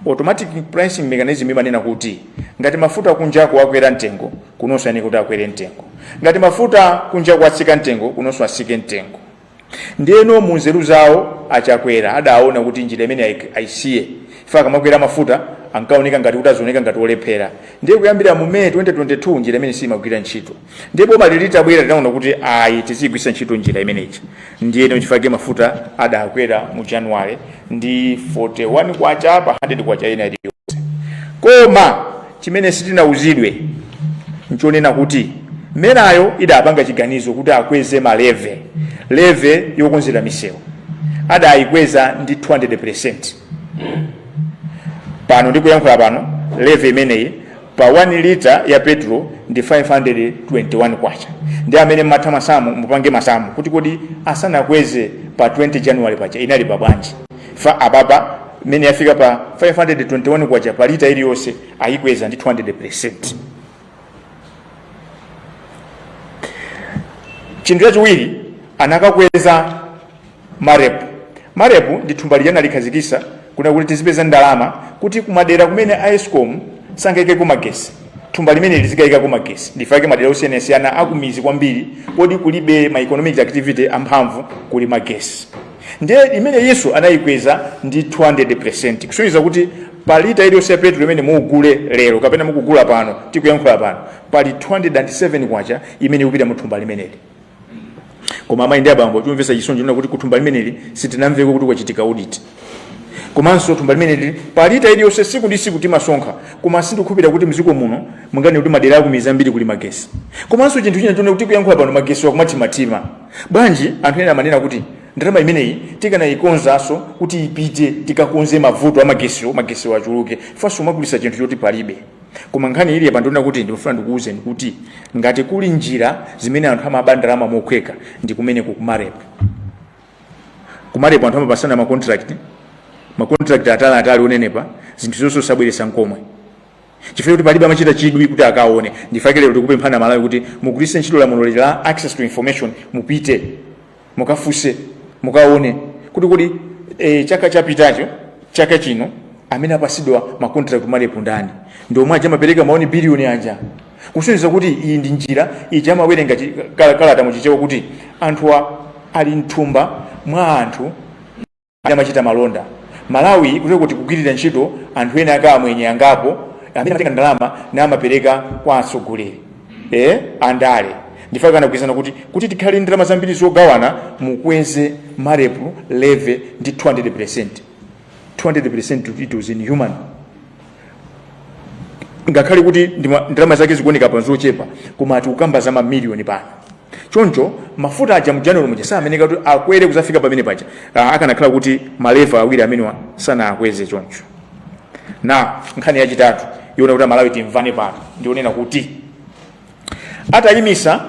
[SPEAKER 2] Automatic pricing mechanism imanena kuti ngati mafuta kunja kwakwera mtengo kunonso yani kuti akwere mtengo. Ngati mafuta kunja kwatsika mtengo kunonso asike mtengo. Ndiyeno mu nzeru zawo achakwera adaona kuti njira imene aisiye faka makwera mafuta ankaoneka ngati kuti azoneka ngati olephera. Ndiye kuyambira mu May 2022 njira imene simagwira ntchito. Ndiye boma lilitabwera linaona kuti ayi tizigwisa ntchito njira imeneyi. Ndiye nchifake mafuta adakwera mu January ndi 41 kwacha pa 100 kwacha ina iliyonse. Koma chimene sitinauzidwe nchonena kuti merayo idapanga chiganizo kuti akweze leve yokonzera misewu. Adayikweza ndi 200%. Pano ndikuyankhula pano leve imeneyi pa 1 liter ya petrol ndi 521 kwacha. Ndi amene matha masamu mupange masamu kuti kodi asanakweze pa 20 January pacha inali pa bwanji. Fa ababa mene yafika pa 521 kwacha pa liter iliyonse ayikweza ndi 200%. Chinthu chachiwiri anakakweza marepu ndi thumba lijana likhazikisa kuna kuti tizipeza ndalama kuti kumadera kumene Eskom sangeke kumagesi thumba limene lizikayika kumagesi ndifake madera osiyanasiyana akumizi kwambiri kodi kulibe ma economic activity amphamvu kuli magesi. Ndiye imene Yesu anayikweza ndi 200%. Kusonyeza kuti pa lita iliyonse ya petrol imene mugule lero kapena mukugula pano tikuyankhula pano pali 207 kwacha imene ikupita mu thumba limeneli. Koma amayi ndi abambo chomvesa chisonjo nuna kuti kuthumba limeneli sitinamveko kuti kwachitika audit. Komanso thumba limeneli pa lita iliyonse siku ndi siku timasonkha koma sindikukhupira kuti mziko muno mungani kuti madera akumizi ambiri kuli magesi. Komanso chinthu china chone kuti kuyankhula pano magesi wakumatimatima. Bwanji anthu ena amanena kuti ndalama imeneyi tikanayikonzanso kuti ipite tikakonze mavuto magesi wachuluke faso magulisa chinthu choti palibe. Koma nkhani ili yapandona kuti ndimufuna ndikuuze kuti ngati kuli njira zimene anthu amabandalama mokweka ndi kumene kumarepo anthu amapasana ma contract atali onenepa zinthu zonse sabweresa nkomwe chifukwa kuti palibe amachita chidwi kuti akaone ndifake lero tikupemphana Malawi kuti mugwiritse ntchito lamulo la access to information mupite mukafuse mukaone kuti chaka chapitacho chaka chino amene apasidwa makontrakt malepo ndani ndio mwaje mapereka maoni bilioni anja kusonyeza kuti iyi ndi njira ija mawerenga kalata muchichewa kuti anthu ali mthumba mwa anthu amachita malonda Malawi kuti kugwirira ntchito anthu ena akamwenye angapo amene amatenga ndalama na amapereka kwa atsogoleri andale ndifaka kana kuyesana kuti tikhale ndalama zambiri zogawana mukweze malepo leve ndi 200% it was inhuman ngakhale kuti ndalama zake zikuoneka panzochepa koma ati ukamba za mamiliyoni pano choncho mafuta aja mu January muja sameneka kuti akwere kuzafika pamene paja akanakhala kuti maleva awiri amene sana akweze choncho na nkhani yachitatu yona kuti Malawi timvane pano ndionena kuti atayimisa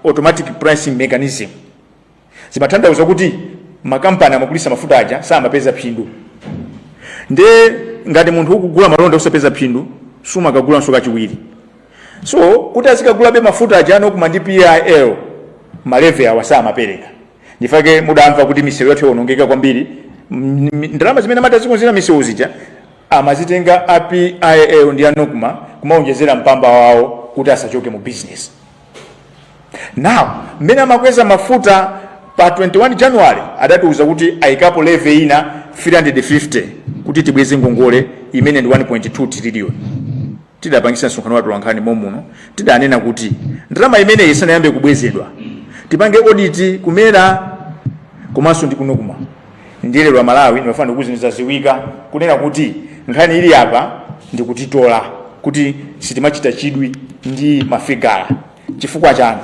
[SPEAKER 2] automatic pricing mechanism zimatanthauza kuti makampani amagulisa mafuta aja samapeza phindu nde ngati munthu ukugula malonda usapeza phindu suma kagula nsoka chiwiri so kuti azikagula be mafuta aja anokuma ndi PIL maleve awasa mapereka ndifake mudamva kuti misewu yathu yonongeka kwambiri ndalama zimene matazikonzera misewu zija amazitenga PIL ndi anokuma kumaonjezera mpamba wawo kuti asachoke mu business now mmene amakweza mafuta pa 21 January adatiuza kuti ayikapo leve ina 350 kuti tibweze ngongole imene ndi 1.2 trillion tidapangisa msonkhano watu wankhani momuno tidanena kuti ndalama imene isanayambe kubwezedwa tipange audit kumera komanso ndi kunokuma ndiye lero Malawi nimafana kuziniza ziwika kunena kuti nkhani ili apa ndi kutitola kuti sitimachita chidwi ndi mafigara chifukwa chani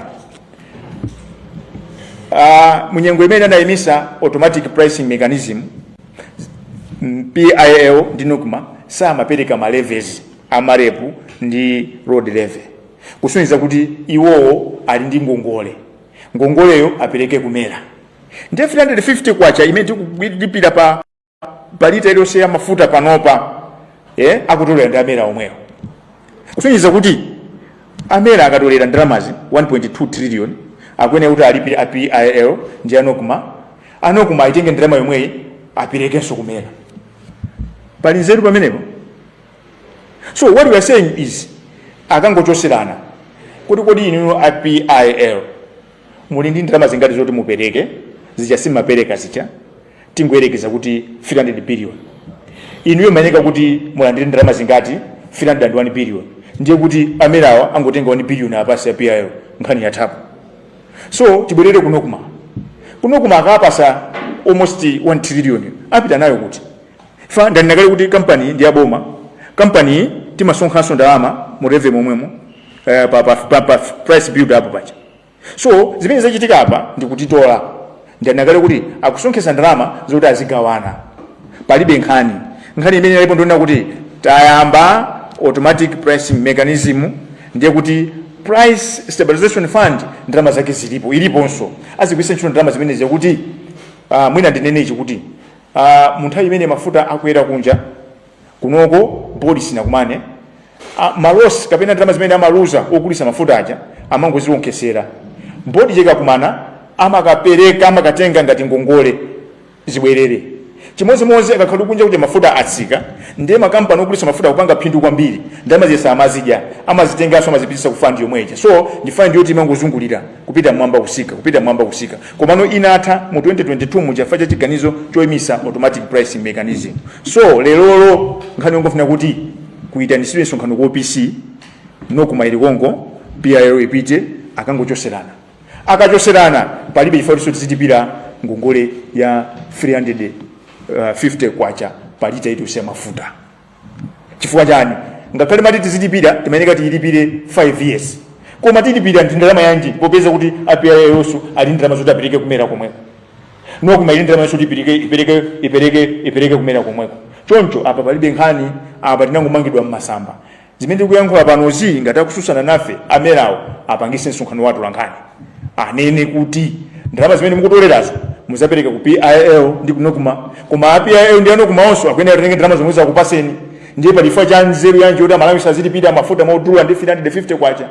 [SPEAKER 2] munyengo imene anayimisa automatic pricing mechanism PIL ndi nokuma samapereka maleves amarepu ndi road levy kusonyeza kuti iwowo ali ndi ngongoleyo apereke kumera ndi 350 kwacha imene tikupita pa lita iliyonse ya mafuta panopa akutolera ndi amera omweyo kusonyeza kuti amera akatolera ndalamazi 1.2 trillion akwene kuti alipire PIL ndi anokuma aitenge ndalama yomweyi aperekenso kumera pali nzeru pamenepo. So what we are saying is akangochoserana kuti inu PIL muli ndi ndalama zingati zoti mupereke zichasimapereka zicha tingoyerekeza kuti 300 billion inuyo maneka kuti mulandire ndalama zingati 301 billion ndiye kuti amerawa angotenga 1 billion apasa PIL nkhani yathapo. So tibwerere kunokuma akapasa almost 1 trillion apita nayo kuti fa ndanakale kuti company ndi aboma company timasonkhanso ndalama mu revenue momwemo pa price build up pacha. So zimene zachitika apa ndikutitola ndanakale kuti akusonkhesa ndalama zoti azigawana palibe nkhani imene ilipo ndona kuti tayamba automatic pricing mechanism ndiye kuti price stabilization fund ndalama zake iliponso azigwisa ntchito ndalama zimene zakuti mwina ndinene ichi kuti munthu imene mafuta akwera kunja kunoko policy nakumane malosi kapena ndalama zimene amaluza okulisa mafuta aja amangoziwonkesera mbodi cheka kumana amakapereka amakatenga ngati ngongole zibwerere chimodzimodzi akakhala kunja kuti mafuta atsika ndiye makampani okulisa mafuta kupanga phindu kwambiri ndalama zesa amazidya amazitenganso amazipitisa ku fund yomweja. So ndi fund yoti imangozungulira kupita mwamba kusika komano inatha mu 2022 mujafa cha chiganizo choyimisa automatic pricing mechanism. So lelolo nkhani ngofuna kuti kuitanisidwe nsonkhano ku OPC nokumaili kongo PIL ipite akangochoserana akachoserana palibe chifukwa choti zitipira ngongole ya 350 kwacha palita itu ya mafuta. Chifukwa chani ngakhale mati tizitipira timayeneka tilipire 5 years koma tilipira ndi ndalama yanji popeza kuti API yonso ali ndalama zoti apereke kumera komweko nokuma ili ndalama zoti ipereke kumera komweko. Choncho apa palibe nkhani apa tinangomangidwa mmasamba zimene tikuyankhula panozi ngati akususana nafe amerawo apangise nsonkhano watu lankhani anene kuti ndalama zimene mukutolerazo muzapereka ku PIL ndi kunokuma koma PIL ndi anokumaonso akuyenera kutenge ndalama zomwe zakupaseni ndiye palifa cha nzeru yanji kuti Malawi sazilipira mafuta modula ndi 350 kwacha.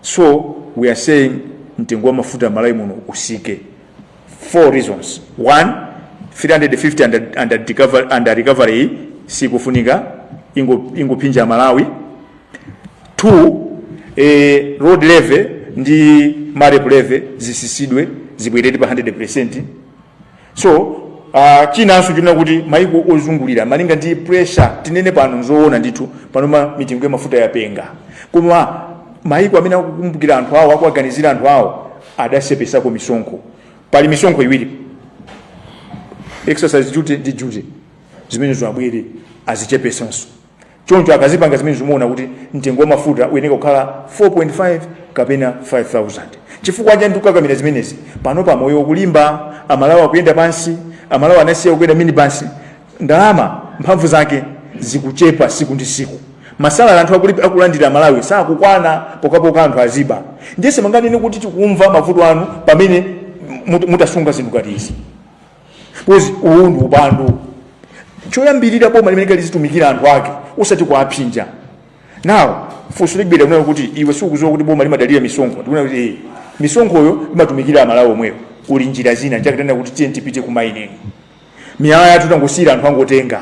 [SPEAKER 2] So we are saying mtengo wa mafuta Malawi muno usike. 4 reasons. 1, 350 under recovery sikufunika ingopinja Malawi. 2, road levy ndi marep levy zisisidwe zibwerere pa 100%. So chinanso china kuti maiko ozungulira malinga ndi pressure tinene pano nzoona ndithu pano mitingo ya mafuta yapenga koma maiko amene akukumbukira anthu awo akuaganizira anthu awo adasepesako misonkho. Pali misonkho iwiri, exercise duty ndi duty, zimene zobwere azichepesanso. Choncho akazipanga zimene zimuona kuti mtengo wa mafuta uyeneka kukhala 4.5 kapena 5,000. Chifukwa cha ndikukakamira zimenezi pano pa moyo wokulimba Amalawi akuyenda pansi, Amalawi anasiya kuyenda minibus, ndalama mphamvu zake zikuchepa siku ndi siku. Masala anthu akulandira Malawi sakukwana pokapoka anthu aziba. Ndiyese manganene kuti tikumva mavuto anu pamene mutasunga zinthu katizi. Kuzi uundu ubandu. Choyambirira boma limene lizitumikira anthu ake usati kuaphinja. Now, funso libera kunayo kuti iwe sikuzowa kuti boma limadalira misonkho. Tikuna kuti misonkhoyo imatumikira Amalawi omweyo. Uli njira zina chakutenda kuti tiye tipite ku mining. Miyala yathu tangosira anthu angotenga.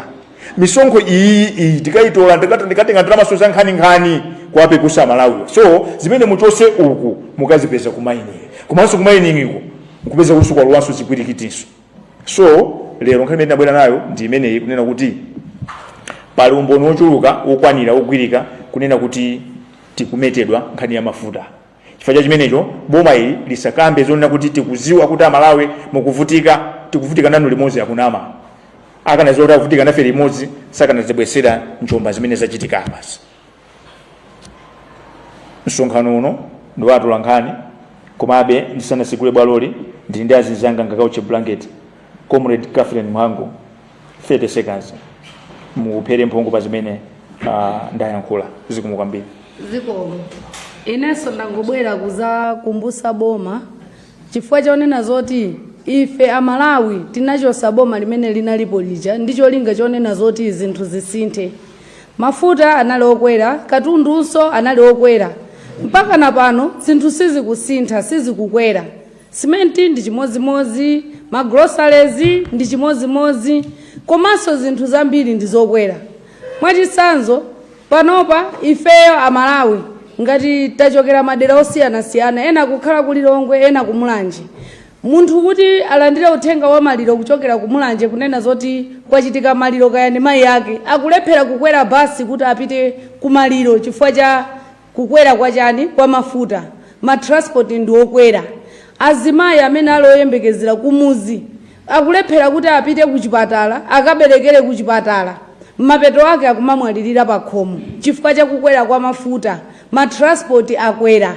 [SPEAKER 2] Misonkho iyi tikaitola ndikatenga ndalama so zankhani kwape kusa Malawi. So zimene muchose uku mukazipeza ku mining. Komanso ku mining iko mukupeza kusuka lwanso zipwirikitinso. So lero nkhani imene nabwera nayo ndi imeneyi kunena kuti pali umboni wochuluka wokwanira wogwirika kunena kuti tikumetedwa nkhani ya mafuta. Chifukwa cha chimenecho boma ili lisakambe zonena kuti tikuziwa kuti Amalawi tikuvutika nanu limodzi akunama. Akanazota kuvutika nafe limodzi sakanazibwesera njomba zimene zachitika basi. Msonkhano uno ndi watula nkhani komabe ndisanasikule bwaloli ndi ndi azinzanga ngakauche blanket. Comrade Catherine Mhango 30 seconds muphere mphongo pa zimene ndayankhula zikomo kwambiri.
[SPEAKER 3] Zikomo. Ineso ndangobwera kuzakumbusa boma chifukwa chaonena zoti ife Amalawi tinachosa boma limene linalipo lija ndicho linga chaonena zoti zinthu zisinthe. Mafuta anali okwera, katundunso anali okwera. Mpaka na pano zinthu sizikusintha, sizikukwera. Simenti ndi chimozimozi, magroceries ndi chimozimozi, komanso zinthu zambiri ndizokwera. Mwachisanzo panopa ifeyo Amalawi ngati tachokera madera osiyana-siyana, ena kukhala ku Lilongwe, ena ku Mulanje. Munthu kuti alandire uthenga wa maliro kuchokera ku Mulanje kunena zoti kwachitika maliro kaya ndi mayi yake, akulephera kukwera basi kuti apite ku maliro chifukwa cha kukwera kwa chani kwa mafuta. Ma transport ndi okwera. Azimayi amene aloyembekezera kumuzi akulephera kuti apite ku chipatala, akaberekere ku chipatala. Mapeto ake akumamwalirira pa khomo chifukwa cha kukwera kwa mafuta. Ma transport akwera.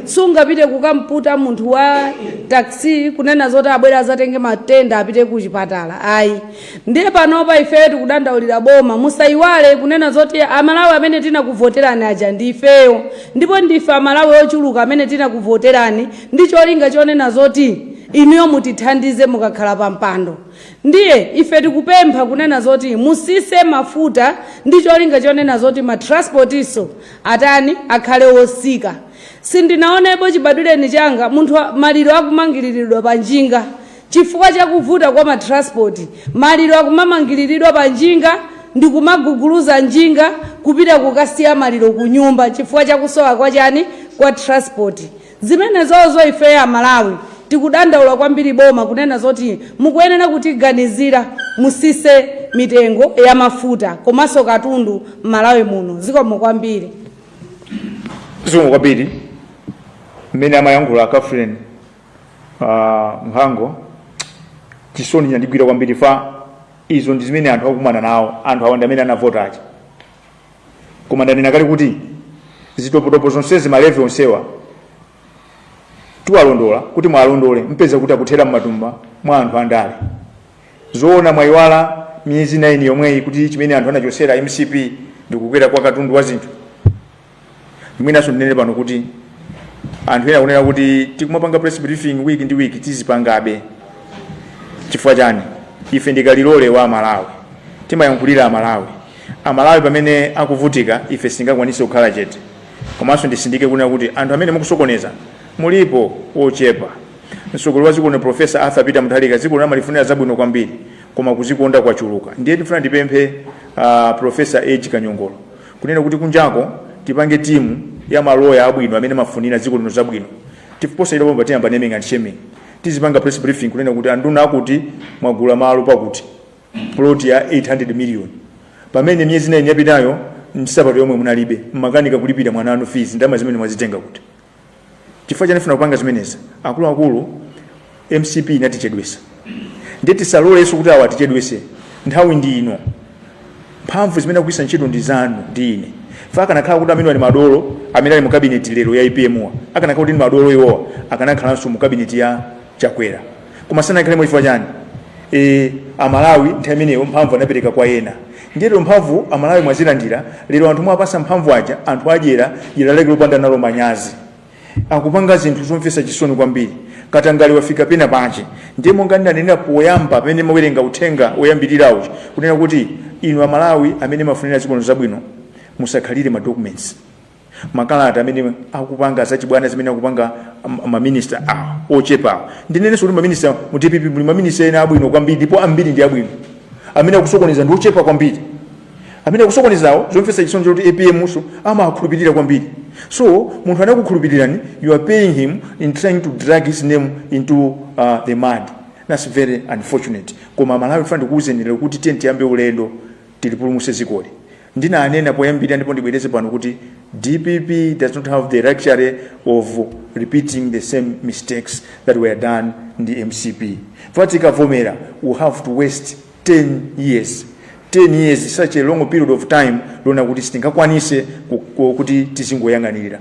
[SPEAKER 3] Sungapite kukamputa munthu wa taxi kunena zoti abwera azatenge matenda apite ku chipatala. Ayi. Ndiye panopa ifeyo tikudandaulira boma musaiwale kunena zoti Amalawi amene tinakuvoterani aja ndi ifeyo. Ndipo ndife Amalawi ochuluka amene tinakuvoterani ndi cholinga chonena zoti inuyo mutithandize mukakhala pa mpando. Ndiye ife tikupempha kunena zoti musise mafuta ndi cholinga chonena zoti ma transportiso atani akhale osika. Sindinaonepo chibadwireni changa munthu maliro akumangiriridwa pa njinga chifukwa cha kuvuta kwa ma transport. Maliro akumamangiriridwa pa njinga ndi kumaguguluza njinga kupita kukasiya maliro ku nyumba chifukwa cha kusowa kwa chani kwa transport. Zimene zozo ife Amalawi tikudandaula kwambiri boma kunena zoti mukuyenera kutiganizira musise mitengo ya mafuta komanso katundu Malawi muno. Zikomo kwambiri.
[SPEAKER 2] Zikomo kwambiri. Mmene amayankhula Catherine Mhango chisoni nyandigwira kwambiri fa izo ndi zimene anthu akumana nawo, anthu awanda amene anavota aja. Koma ndanena kale kuti zitopotopo zonsezi malevi onsewa tiwalondola kuti mwalondole mpeza kuti akuthera mmatumba mwa anthu andale. Zoona mwayiwala miyezi 9 yomweyi kuti chimene anthu anachosera MCP ndikukwera kwa katundu wa zinthu. Mwinaso ndinene pano kuti anthu ena kunena kuti tikumapanga press briefing week ndi week tizipangabe. chifukwa chani ife ndikalilole wa Malawi timayankhulira Amalawi pamene akuvutika ife singakwanise kukhala chete. Komanso ndisindike kunena kuti anthu amene mukusokoneza mulipo ochepa. Msogolo wa zikuno Professor Arthur Peter Mutharika zikuno amalifunira zabwino kwambiri koma kuzikonda kwachuluka. Ndiye tifuna ndipemphe Professor Edge Kanyongolo kunena kuti kunjako tipange timu ya maloya abwino amene mafunira zikuno zabwino. Tifuposa ile bomba tiyamba naming and shaming. Tizipanga press briefing kunena kuti anduna akuti mwagula malo pakuti plot ya 800 million. Pamene myezi 9 yapitayo nsabato yomwe munalibe makanika kulipira mwana anu fees ndama zimene mwazitenga kuti. Chifukwa chani funa kupanga zimeneza akulu MCP inatichedwesa. Ndeti salole yesu kuti awa tichedwese nthawi ndi ino. Mphamvu zimene akuisa ntchito ndi zanu ndi ine. Faka nakhala kuti amene ali madolo amene ali mu cabinet lero ya IPM akanakhala kuti ni madolo iwo akanakhalanso mu cabinet ya Chakwera. Koma sana ikhale chifukwa chani Amalawi nthawi imeneyo mphamvu anapereka kwa ena. Ndiro mphamvu Amalawi mwazilandira lero anthu mwapasa mphamvu aja anthu ajera leke lopanda nalo manyazi. Akupanga zinthu zomvesa chisoni kwambiri. Katangali wafika pena panje. Ndiye monga ndanena poyamba pamene mwerenga uthenga oyambirira uchi kunena kuti inu Amalawi amene mafunira zikono zabwino musakhalire ma documents. Makalata amene akupanga zachibwana zimene akupanga ma minister ochepa. Ndinene kuti ma minister mu DPP muli ma minister ena abwino kwambiri ndipo ambiri ndi abwino. Amene akusokoneza ndi ochepa kwambiri. Amene akusokonezawo zomvesa chisoni kuti APM so amakhulupirira kwambiri. So munthu anakukhulupirirani you are paying him in trying to drag his name into the mud. That's very unfortunate. Koma Malawi fund kuzenera kuti tenti yambe ulendo tilipulumuse zikoli. Ndina anena poyambira ndipo ndibwereze pano kuti DPP does not have the luxury of repeating the same mistakes that were done in the MCP. Fatika Vomera will have to waste 10 years. 10 years is such a long period of time lona kuti sitingakwanise kuti tizingoyang'anira.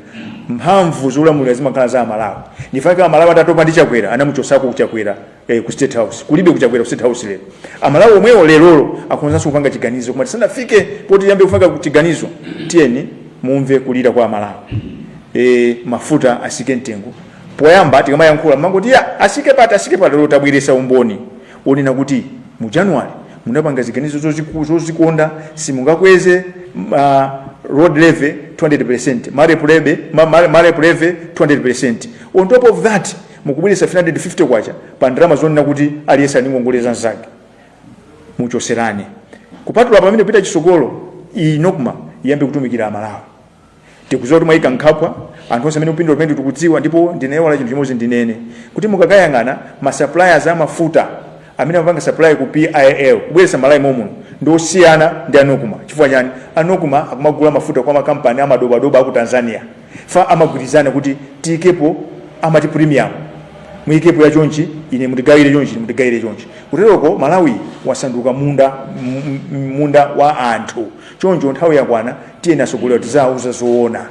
[SPEAKER 2] Mphamvu zolamulira zimakhala za Malawi. Nifaka Malawi atatopa ndi Chakwera anamuchosako kuchakwera ku State House. Kulibe kuchakwera ku State House lero. Amalawi omwewo lero akonzanso kupanga chiganizo koma tisanafike poti yambe kufika kuchiganizo tieni mumve kulira kwa Malawi. Mafuta asike mtengo. Poyamba tikamayankhula mangoti asike pata lero tabweresa umboni. Onena kuti mu January munapanga ziganizo zozikonda simungakweze road levy 200%, marep levy 200%. On top of that mukubwelesa 350 kwacha pa ndalama zonena kuti aliyesa ningongoleza nzake muchoserane kupatula pamene pita chisogolo inokuma yambe kutumikira Amalawi. Tikuzowa kuti mwaika nkhapwa anthu onse amene upindula pamene tikudziwa ndipo ndinewala chinthu chimodzi ndinene kuti mukakayang'ana ma suppliers amafuta amene amapanga supply ku PIL kubwelesa Malawi momwe ndosiyana ndi Anokuma. Chifukwa chani Anokuma akumagula mafuta kwa makampani amadobadoba aku Tanzania fa amagwirizana kuti tikepo amati premium muikepo ya chonchi ine mutigayire chonchi kuteroko Malawi wasanduka munda wa anthu choncho nthawi yakwana tiyena sogolewa tizauza zoona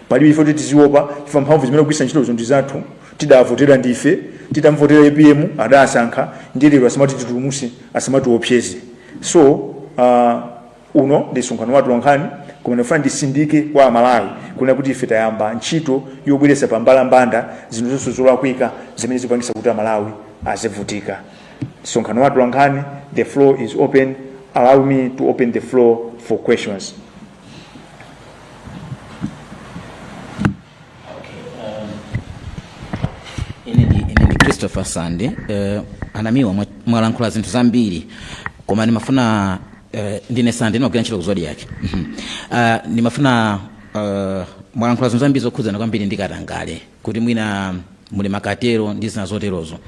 [SPEAKER 2] palibe ife kuti tiziopa chifukwa mphamvu zimene kugwisa ntchito zonse zathu tidavotera ndife titamvotera APM adasankha ndiye lero asamati titulumuse asamati opyeze. So uno ndi msonkhano wathu wankhani koma ndifuna ndisindike kwa Malawi kuna kuti ife tayamba ntchito yobweresa pambalambanda zinthu zonse zolakwika zimene zipangisa kuti Malawi azivutika. Msonkhano wathu wankhani, the floor is open. Allow me to open the floor for questions.
[SPEAKER 5] Christopher Sande anamiwa mwalankhula zinthu zambiri koma nimafuna ndine Sande nimagwira ntchito kuzodi yake. Nimafuna mwalankhula zinthu zambiri zokhudzana kwambiri ndikatangale kuti mwina muli makatero ndi zina zoterozo.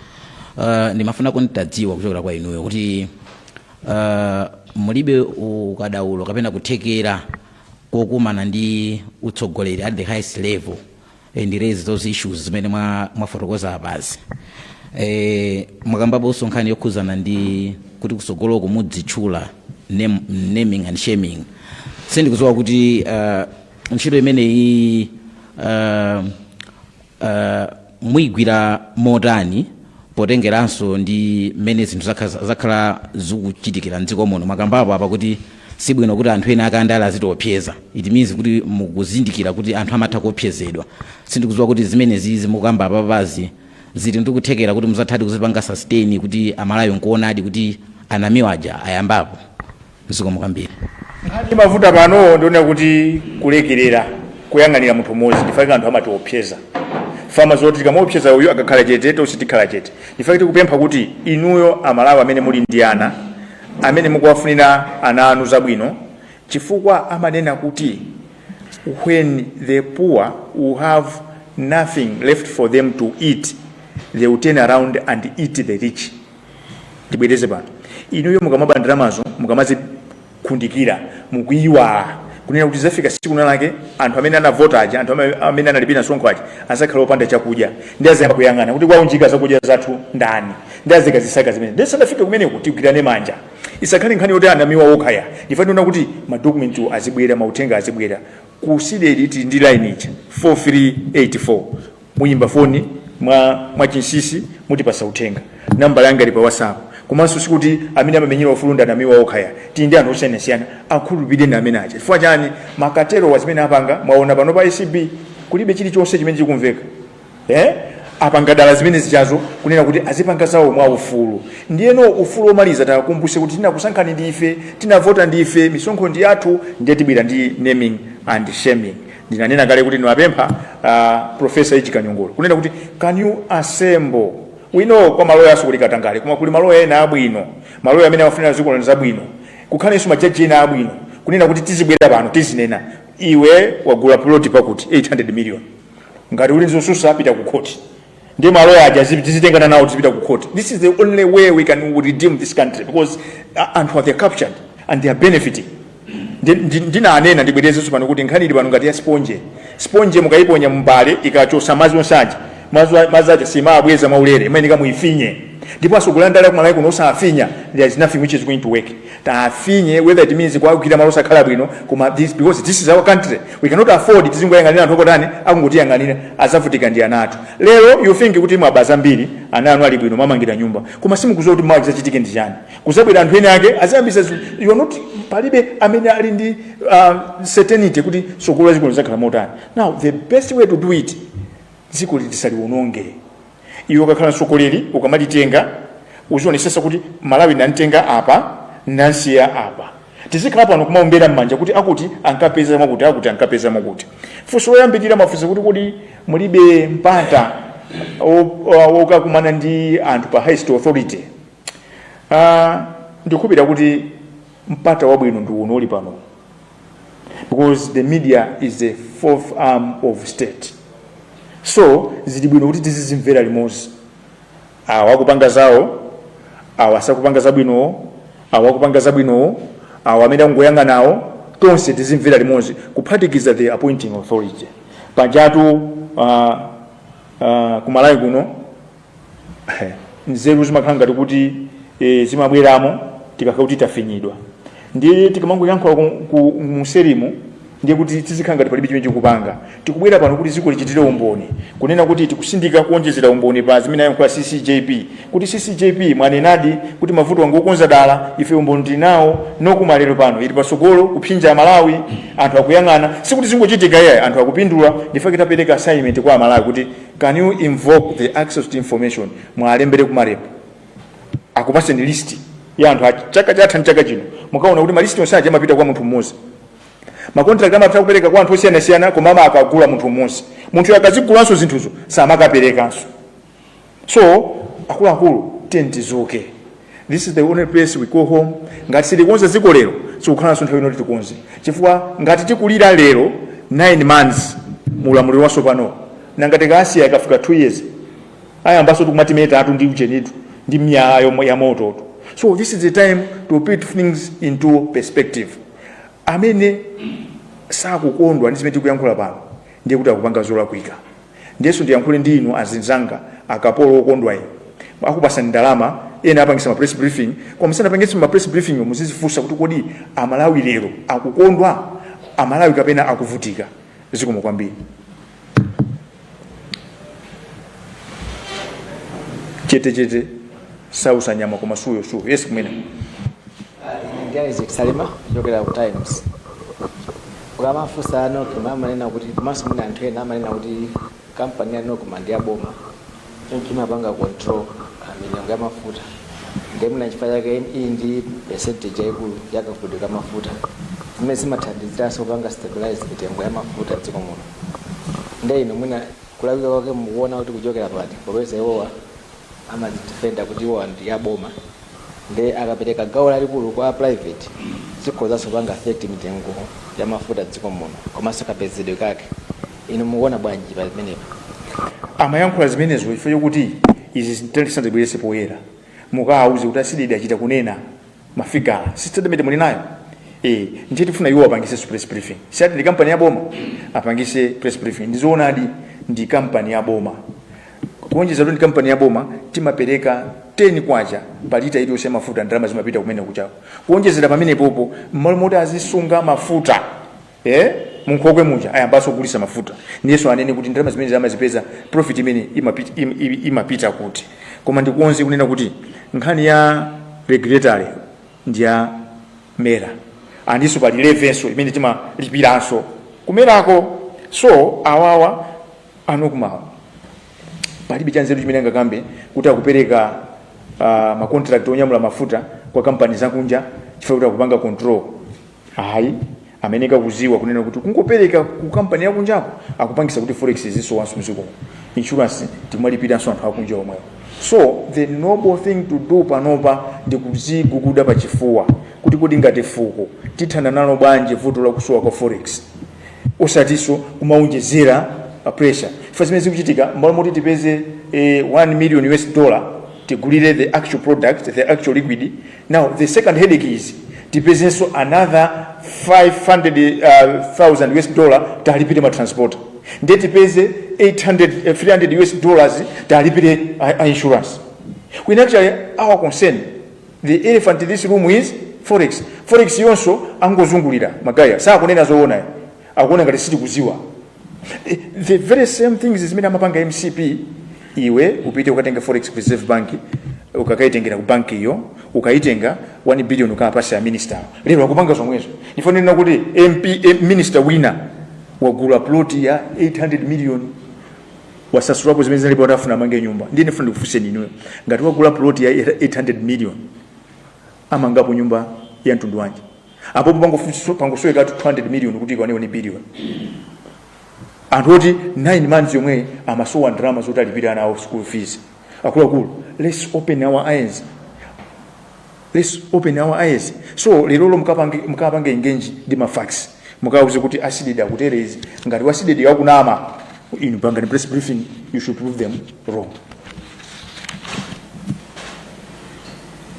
[SPEAKER 5] Nimafuna kunitadziwa kuchokera kwa inuyo kuti mulibe ukadaulo kapena kuthekera kokumana ndi utsogoleri at the highest level and raise those issues zimene mwafotokoza apazi. Mwakambapo usonkhani yokhuzana ndi kuti kusogoloko mudzitchula naming and shaming. Sindikudziwa kuti ntchito imeneyi mwigwira motani potengeranso ndi mmene zinthu zakhala zikuchitikira mdziko muno. Mwakambapo apa kuti sibwino kuti anthu ena akandala azitopyeza. It means kuti mukuzindikira kuti anthu amatha kupyezedwa. Sindikudziwa kuti zimene zizi mukamba apapazi zili ndikuthekera kuti muzathadi kuzipanga sustain kuti amalawi nkuonadi kuti anamiwa aja ayambapo zikomo kwambiri.
[SPEAKER 2] Ndi mavuta pano ndiona kuti kulekerera kuyang'anira munthu mmodzi ndifake anthu amati opseza fama zoti tikamuopseza uyu akakhala chete tonse tikhala chete. Ndifake tikupempha kuti inuyo amalawi amene muli ndi ana amene mukuwafunira ana anu zabwino, chifukwa amanena kuti when the poor will have nothing left for them to eat, they will turn around and eat the rich. Tibwereze pano inuyo mukamabandira mazo mukamazikundikira mukuiwa kunena kuti zafika siku nalake anthu amene anavota aja, anthu amene analipira sonkho aja asakhala opanda chakudya ndi azayamba kuyang'ana kuti kwaunjika zakudya zathu ndani ndi azikazisaka zimene ndisanafike kumene kutigwirane manja. Isakhale nkhani yoti anamiwa okhaya ndifanira kuti madokumenti azibwera, mautenga azibwera ku sideli ti ndi line ichi 4384 muyimba foni mwa chinsisi mutipasa utenga, namba yanga ili pa WhatsApp. Komanso sikuti amene amamenyera ufulunda anamiwa okhaya tindi anthu osiyanasiyana akhulupirire na amene aja. Chifukwa chani makatero wazimene apanga mwaona pano pa ECB kulibe chilichonse chimene chikumveka. Apanga dala zimene zichazo kunena kuti azipanga zawo mwa ufulu. Ndiyeno ufulu omaliza takumbuse kuti tinakusankhani ndife, tinavota ndife, misonkho ndi yathu, ndiye tibwera ndi naming and shaming. Ndinanena kale kuti niwapempha Professor Ichika Nyongolo kunena kuti can you assemble, we know kwa maloya asukuli katangale kuma kuli maloya ena abwino, maloya amene afunira ziko zabwino, kukhalenso majaji ena abwino kunena kuti tizibwera pano tizinena iwe wagula plot pakuti 800 million ngati uli nzosusa pita ku court, ndi maloya aja tizitengana nawo tizipita ku court. This is the only way we can redeem this country because anthu are captured and they are benefiting. Ndina anena ndibwerezenso pano kuti nkhani ili pano ngati ya sponge mukayiponya mbale ikachosa mazi onsaje mazi aja sima abweza maulere imene kamuifinye ndipo asukulandala kumalayi kuno osafinya, there is nothing which is going to work. Tafinye whether it means kwa kugila malosa khala bwino kuma this because this is our country, we cannot afford tizingoyang'anira anthu okotani akungoti yang'anira azavutika ndi anatu. Lero you think kuti mwabaza mbiri ananu ali bwino mamangira nyumba koma simukuzowa kuti mwagiza chitike ndi chani kuzabwera anthu ene ake azambisa you are not palibe amene ali ndi certainty kuti sokolo zikolo zakhala motani. Now the best way to do it ziko lisaliwononge. Iwe kakhala sokoleri ukamalitenga uzionesesa kuti Malawi nantenga apa nansiya apa, tizikhala pano kumaombera mmanja kuti akuti ankapeza makuti akuti ankapeza makuti. Funso loyambirira mafunso kuti kodi mulibe mpata wokakumana ndi anthu pa highest authority. Ndikupita kuti mpata wabwino ndi uno uli pano because the media is the fourth arm of state. So zili bwino kuti tizizimvera limodzi, awakupanga zawo awasakupanga zabwino awakupanga zabwino awamene ngoyanga nawo tonse tizimvera limodzi kuphatikiza the appointing authority. Pajatu kumalayi kuno nzeru zimakhala ngati kuti zimabweramo tikakhala kuti tafinyidwa. Ndiye tikamangoyankhula ku muserimu ndiye kuti tizikhala ngati palibe chimene chikupanga. Tikubwera pano kuti ziko lichitire umboni kunena kuti tikusindika kuonjezera umboni pa zimene ayankhula CCJP kuti CCJP mwanenadi kuti mavuto wangu okonza dala ife umboni tinawo nokumalero pano ili pasogolo kuphinja ya Malawi anthu akuyang'ana sikuti zingochitika iye anthu akupindula. Ndifake tapereka assignment kwa Malawi kuti can you invoke the access to information mwalembere kumarepo akupase ndi list ya anthu chaka chatha chaka chino mukaona kuti malisti onse amapita kwa munthu mmodzi. Makontrakt amapita kupereka kwa anthu osiyanasiyana koma akagula munthu mmodzi, munthu akazigulanso zinthuzo samakaperekanso. So akuluakulu tentizuke, this is the only place we go home. Ngati silikonza ziko lero sikukhalanso nthawi inoti tikonze, chifukwa ngati tikulira lero 9 months mulamuliro waso pano nangati Asiya ikafika 2 years ayambaso tikumati meta atu ndi uchenitu ndi miyayo ya moto. So this is the time to put things into perspective. Amene sakukondwa ndi zimene tikuyankhula pano ndiye kuti akupanga zolakwika. Ndiyeso ndiyankhule ndi inu azinzanga akapolo okondwa inu akupasa ndalama ena apangisa ma press briefing koma sanapangisa ma press briefing muzizifunsa kuti kodi Amalawi lero akukondwa Amalawi kapena akuvutika. Zikomo kwambiri. Chete sausa nyama koma suyo. Yes kumene
[SPEAKER 1] Guys, Salima yogera ku Times. Kama fusa no kama manena kuti kumaso muna anthu ena manena kuti company no kumandia boma. chimapanga control mitengo ya mafuta ndemuna chifukwa chake iyi ndi percentage yaikulu yakafudika mafuta zimene zimathandiziraso kupanga stabilize mitengo ya mafuta dziko muno nde ino mwina kulawika kwake mukuona kuti kuchokera pati popeza iwowa amazidefenda kuti iwowa ndi yaboma nde akapereka gawo lalikulu kwa private zikhozaso kupanga affect mitengo ya mafuta dziko muno komanso kapezedwe kake ino mukuona bwanji pa zimenepo
[SPEAKER 2] amayankhula zimenezo chifukwa chokuti izi tisanzibwerese poyera mukawauze kuti asidedi achita kunena mafigala sistedamete muli nayo ndiye tifuna iwo apangise press briefing siati ndi kampani ya boma apangise press briefing ndizoonadi ndi kampani ya boma kuonjeza kuti ndi kampani ya boma timapereka 10 kwacha palita iliyonse mafuta ndalama zimapita kumene kuchako kuonjezera pamene popo mmalo moti azisunga mafuta munkhokwe muja ayambaso kugulisa mafuta ndiyeso anene kuti ndalama zimene zamazipeza profit imene imapita kuti koma ndikuonze kunena kuti nkhani ya regulatory ndiya mera andiso pali levenso imene timalipiranso kumerako so awawa anokumawa palibe chanzeru chimene angakambe kuti akupereka makontrakt onyamula mafuta kwa kampani zakunja chifukwa kuti akupanga control ayi ameneka kuziwa kunena kuti kungopereka ku kampani yakunjako akupangisa kuti forex zisowanso mziko insurance timalipiranso anthu akunja omwewo so the noble thing to do panopa ndi kuziguguda pachifuwa kuti kodi ngati fuko tithana nalo bwanji vuto la kusowa kwa forex osatiso kumaonjezera pressure fa zimene zikuchitika mbalo moti tipeze $1 million tigulire the actual product the actual liquid now the second headache is tipezenso another $500,000 talipire ma transport ndiye tipeze $300 talipire insurance when actually our concern the elephant in this room is forex yonso angozungulira magaya sakunena zoona akuona ngati siti kuziwa the very same things zimene amapanga MCP iwe upite ukatenga forex reserve bank ukakaitengera ku bank iyo ukaitenga 1 billion ukapasa ya minister lero akupanga zomwezo nifanira kuti minister winner wagula plot ya 800 million wasasulapo zimene zilipo atafuna mange nyumba ndiye nifuna ndikufunse ninwe ngati wagula plot ya 800 million amangapo nyumba ya mtundu wanji apo pangosweka 200 million kuti ikwane 1 billion anthu oti 9 months yomwe amasowa ndalama zoti alipira nawo school fees akuluakulu let's open our eyes so lero mukapanga engage ndi mafax mukauze kuti asidedi akuterezi ngati wasidedi wakunama in bangani press briefing you should prove them wrong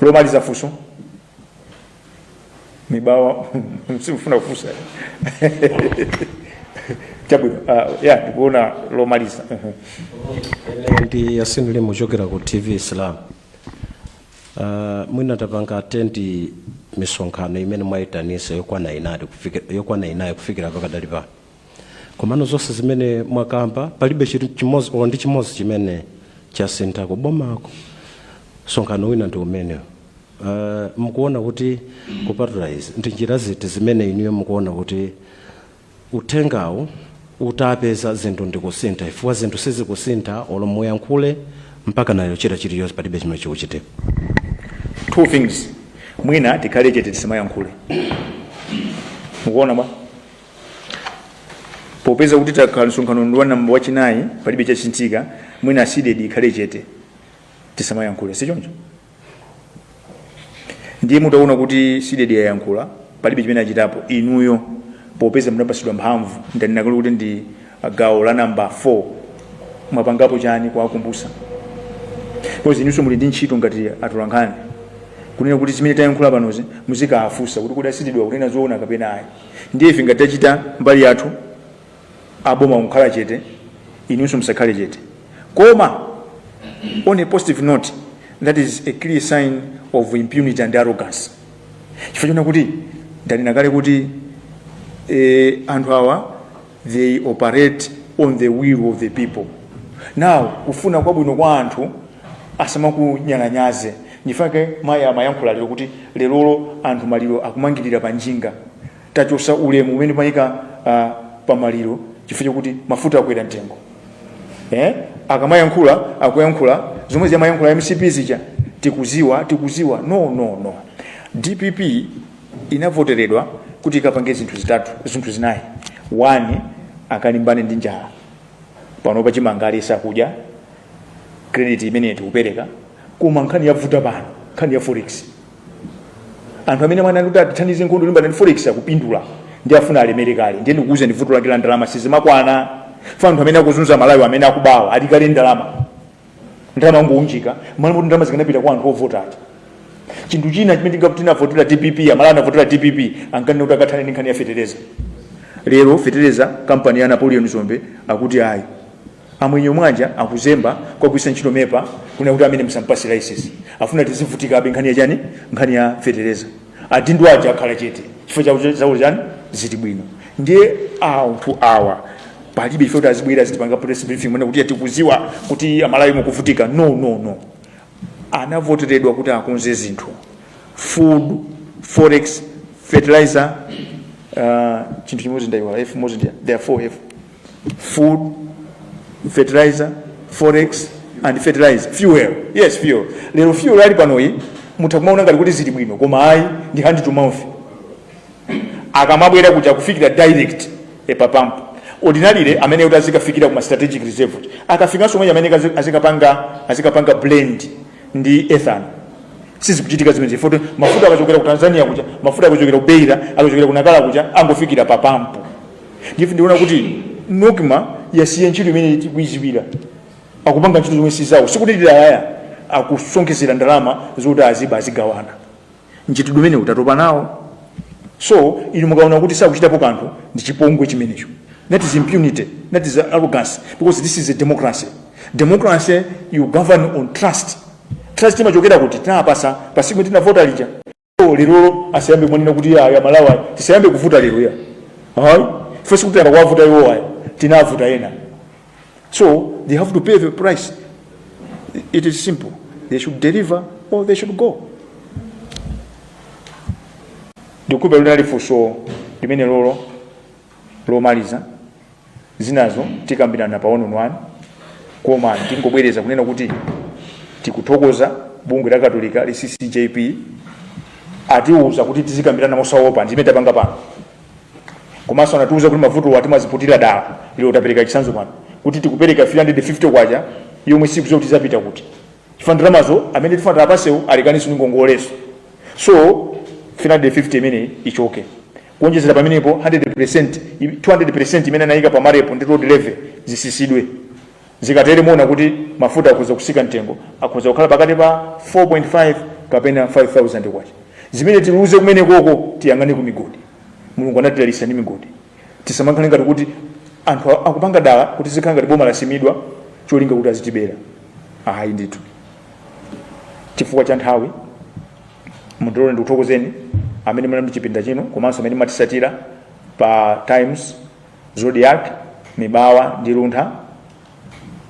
[SPEAKER 2] lomaliza fuso mibawa msifuna kufusa chabwino ndikuona lomaliza
[SPEAKER 6] ndi Yasin Lim kuchokera ku TV Islam mwina tapanga atendi misonkhano imene mwaitanisa yokwana inayi kufikira pakadali pa komano zonse zimene mwakamba palibe chinthu chimodzi chimene chasintha kubomako sonkhano wina ndi umene mukuona kuti kupatula izi ndi njira ziti zimene inuyo mukuona kuti uthengawo utapeza zinthu ndikusintha ifua zinthu sizikusintha olomuyankhule mpaka nayo chilichonse palibe chimene chikuchitika
[SPEAKER 2] two things mwina tikhale chete tisamayankhule mukuona ba popeza kuti takhala msonkhano ndi wa namba wachinayi palibe chachitika mwina asidedi ikhale chete tisamayankhule sichoncho ndiye mutaona kuti sidedi yayankhula palibe chimene achitapo inuyo popeza munapasidwa mphamvu ndanena kuti ndi gawo la namba 4 mwapangapo chani kuwakumbutsa because inunso muli ndi ntchito ngati atolankhani kunena kuti zimene tayankhula panozi muzikawafunsa kuti kodi asidedwa kunena zoona kapena ayi ndiye ife ngati tachita mbali yathu aboma mukhala chete inunso musakhale chete koma on a positive note that is a clear sign of impunity and arrogance chifukwa chona kuti ndanena kale kuti anthu awa they operate on the will of the people now kufuna kwabwino kwa anthu asamakunyalanyaze nifake maya amayankhula lero kuti lerolo anthu maliro akumangirira panjinga tachosa ulemu umene mayika pamaliro chifukwa kuti mafuta akwera mtengo akamayankhula akuyankhula zomwe zamayankhula MCP zija tikuziwa no DPP inavoteredwa kuti ikapange zinthu zinayi. 1 akalimbane ndi njala pano pachimangali sakudya credit imene tikupereka koma nkhani yavuta pano nkhani ya forex anthu amene mwana kuti atithandize nkhondo limbana ndi forex akupindula ndi afuna alemerekale ndiye ndikuuza ndi vuto lake la ndalama sizimakwana fa anthu amene akuzunza Malawi amene akubawa alikale ndalama ngounjika mwana kuti ndalama zikanapita kwa anthu ovota ati chinthu china chimene tingakutina votera DPP amala anavotera DPP ankanena kuti akathane ndi nkhani ya fetereza. Lero fetereza kampani ya Napoleon Zombe akuti ayi amwenye mwanja akuzemba kwa kuisa ntchito mepa kuna kuti amene msampasi license afuna tizivutika abe nkhani ya chani nkhani ya fetereza atindu aja akhala chete chifukwa chawo chani ziti bwino ndiye anthu awa palibe ife kuti azibwera zitipanga press briefing mwene kuti atikuziwa kuti Amalawi mukuvutika no anavoteredwa kuti akonze zinthu food forex fertilizer chinthu chimodzi ndaiwala F mozi ndia therefore F food fertilizer forex and fertilizer fuel. Yes, fuel. Lero fuel ali panoyi mutakumaona ngati kuti zili bwino koma ayi ndi hand to mouth akamabwera kuja kufikira direct epapampo ordinarily amene kuti azikafikira kuma strategic reserve akafika somwe amene azikapanga blend ndi ethanol sizikuchitika zimene foto mafuta akachokera ku Tanzania kuja mafuta akachokera ku Beira akachokera ku Nakala kuja angofikira papampo ndife ndiona kuti nokima yasiye ntchito imene tikuyizibira akupanga ntchito zomwe sizawo sikuti dilaya akusonkezera ndalama zoti azigawana ntchito imene utatopa nawo so ili mukaona kuti sakuchitapo kanthu ndi chipongwe chimenecho. That is impunity, that is arrogance, because this is a democracy you govern on trust imachokera kuti tinapasa pasiku tinavota lija lero asiyambe mwanena kuti ya Malawi tisayambe kuvuta lero ya hayi first kuti akawavuta iwo aya tinavuta ena so they have to pay the price. It is simple, they should deliver or they should go. Ndikupe lunali fuso limene lo maliza zinazo tikambirana pa one koma tingobwereza kunena kuti tikuthokoza bungwe la Katolika li CCJP atiuza kuti tizikambirana mosaopa ndimene tapanga pano komanso anatiuza kuti mavuto wati maziputira dala lero tapereka chisanzo pano kuti tikupereka 350 kwacha yomwe sikuzo kuti zapita kuti chifandamazo amene tifandira pasewu alikaniso ningongoleso so 350 imene ichoke kuonjezera pamenepo 100% 200% imene anayika pa marepo ndi road level zisisidwe zikatere muona kuti mafuta akuza kusika mtengo akuza kukhala pakati pa 4.5 kapena 5000 kwacha zimene tiluze kumene koko tiyangane ku migodi mulungu anatilisa ndi migodi tisamankhale ngati kuti anthu akupanga dala kuti zikhala ngati boma lasimidwa cholinga kuti azitibera ayi ndithu chifukwa cha nthawi mundolo ndikuthokozeni amene mwana mchipinda chino komanso amene matisatira pa Times Zodiac Mibawa ndi Luntha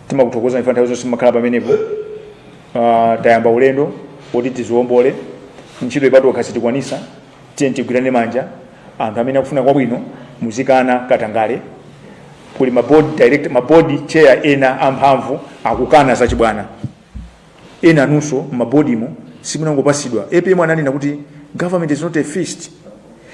[SPEAKER 2] timakuthokoza ife nthawi zonse makhala pamenepo tayamba ulendo woti tiziwombole ntchito ipatu wakhazitikwanisa tiye tigwirane manja anthu amene akufuna kwabwino muzikana katangale kuli mabodi chair ena amphamvu akukana zachibwana ena nunso mabodimo simunangopasidwa EPM ananena kuti government is not a feast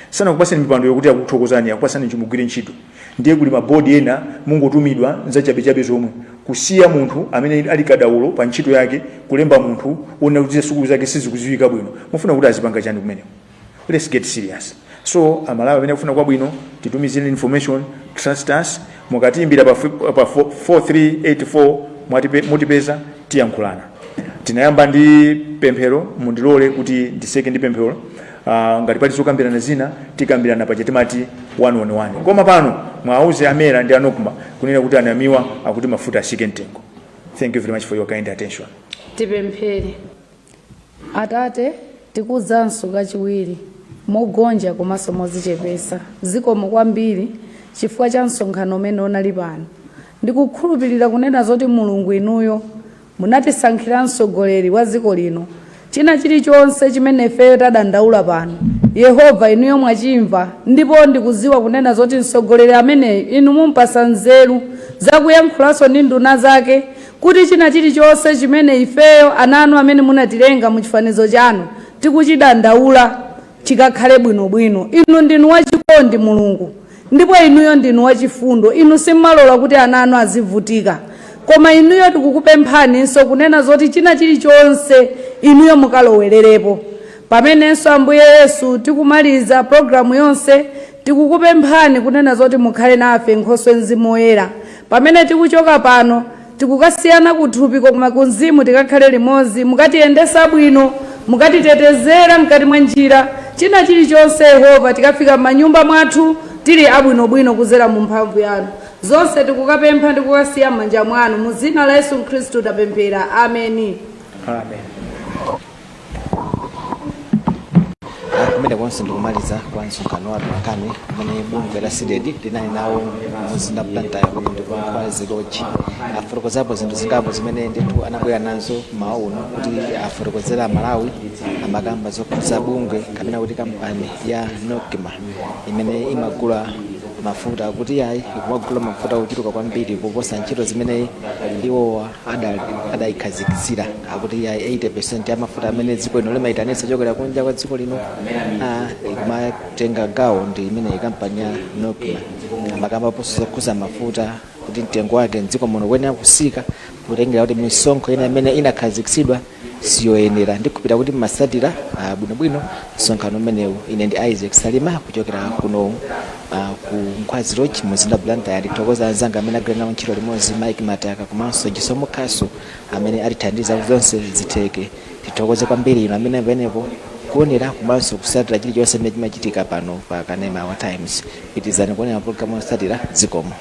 [SPEAKER 2] sana kupasani mipando yokuti akuthokozani akupasani chimugwire ntchito ndiye kuli mabodi ena mungotumidwa nzachabechabe zomwe kusiya munthu amene ali kadaulo pa ntchito yake kulemba munthu ona kuti sukulu zake sizikuziwika bwino mufuna kuti azipanga chani kumene. Let's get serious. So Amalawi amene akufuna kwabwino titumizeni information trust us mukatiimbira pa 4384 mutipeza tiyankhulana. Tinayamba ndi pemphero mundilole kuti ndiseke ndi pemphero ngati pali zokambirana zina tikambirana pa chetemati 111 koma pano mwauze amera ndi anokuma kunena kuti anamiwa akuti mafuta asike mtengo. Thank you very much for your kind attention.
[SPEAKER 3] Tipemphere. Atate tikuzanso kachiwiri mogonja komanso mozichepesa zikomo kwambiri chifukwa cha msonkhano umene unali pano ndikukhulupirira kunena zoti mulungu inuyo munatisankhira mtsogoleri wa dziko lino china chilichonse chimene ifeyo tadandaula pano Yehova inuyo mwachimva ndipo ndikuziwa kunena zoti mtsogoleri amene inu mumpasa nzeru zakuyankhulanso ndi nduna zake kuti china chilichonse chimene ifeyo ananu amene munatilenga mu chifanizo chanu tikuchidandaula chikakhale bwinobwino. Inu ndinu wachikondi Mulungu, ndipo inuyo ndinu wachifundo. Inu simmalola kuti ananu azivutika, koma inuyo tikukupemphaninso kunena zoti china chilichonse inuyo mukalowererepo. Pamenenso Ambuye Yesu tikumaliza programu yonse tikukupemphani kunena zoti mukhale nafe Nkhoswe Mzimu Woyera. Pamene tikuchoka pano tikukasiyana kuthupi koma kuzimu tikakhale limodzi, mukatiyendesa bwino, mukatitetezera mkati mwa njira. China chilichonse Yehova tikafika m'manyumba mwathu tili abwinobwino kuzera mu mphamvu yanu. Zonse tikukapempha ndikukasiya m'manja mwanu, mu dzina la Yesu Khristu tapemphera, ameni.
[SPEAKER 2] Amen.
[SPEAKER 1] kumene konse ndikumaliza kwa msonkhano wa Tolankhani umene bungwe la CDD linali nawo muzinda Blantyre kuno ndipo Mkhwale Lodge. Afotokozapo zinthu zingapo zimene ndithu anabwera nazo mawu uno kuti afotokozera Malawi amakamba zokhudza bungwe kapena kuti kampani ya Nokima imene imagula mafuta kuti yayi ikumagula mafuta ochuluka kwambiri kuposa ntchito zimene iwo adayikhazikitsira akuti yayi 80% ya mafuta amene dziko lino limayitanitsa chokera kunja kwa dziko lino ikumatenga gawo ndi imene kampani ya Nokima. Amakamba poso zokhudza mafuta kuti mtengo wake mdziko muno kuyenera kusika kutengera kuti misonkho ina imene inakhazikitsidwa siyoyenera. Ndikupita kuti masatira bwinobwino msonkhano umenewu. Ine ndi Isaac Salima kuchokera kuno ku Mkhwale Lodge muzinda Blantyre. Ndithokoza anzanga amene agwira nawo ntchito limodzi, Mike Mataka komanso Chisomo Khaso amene atithandiza kuti zonse zitheke. Ndithokoze kwambiri ino amene penepo kuonera komanso kusatira chilichonse chimene chimachitika pano pa Kanema wa Times. Pitizani kuonera programu yosatira zikomo.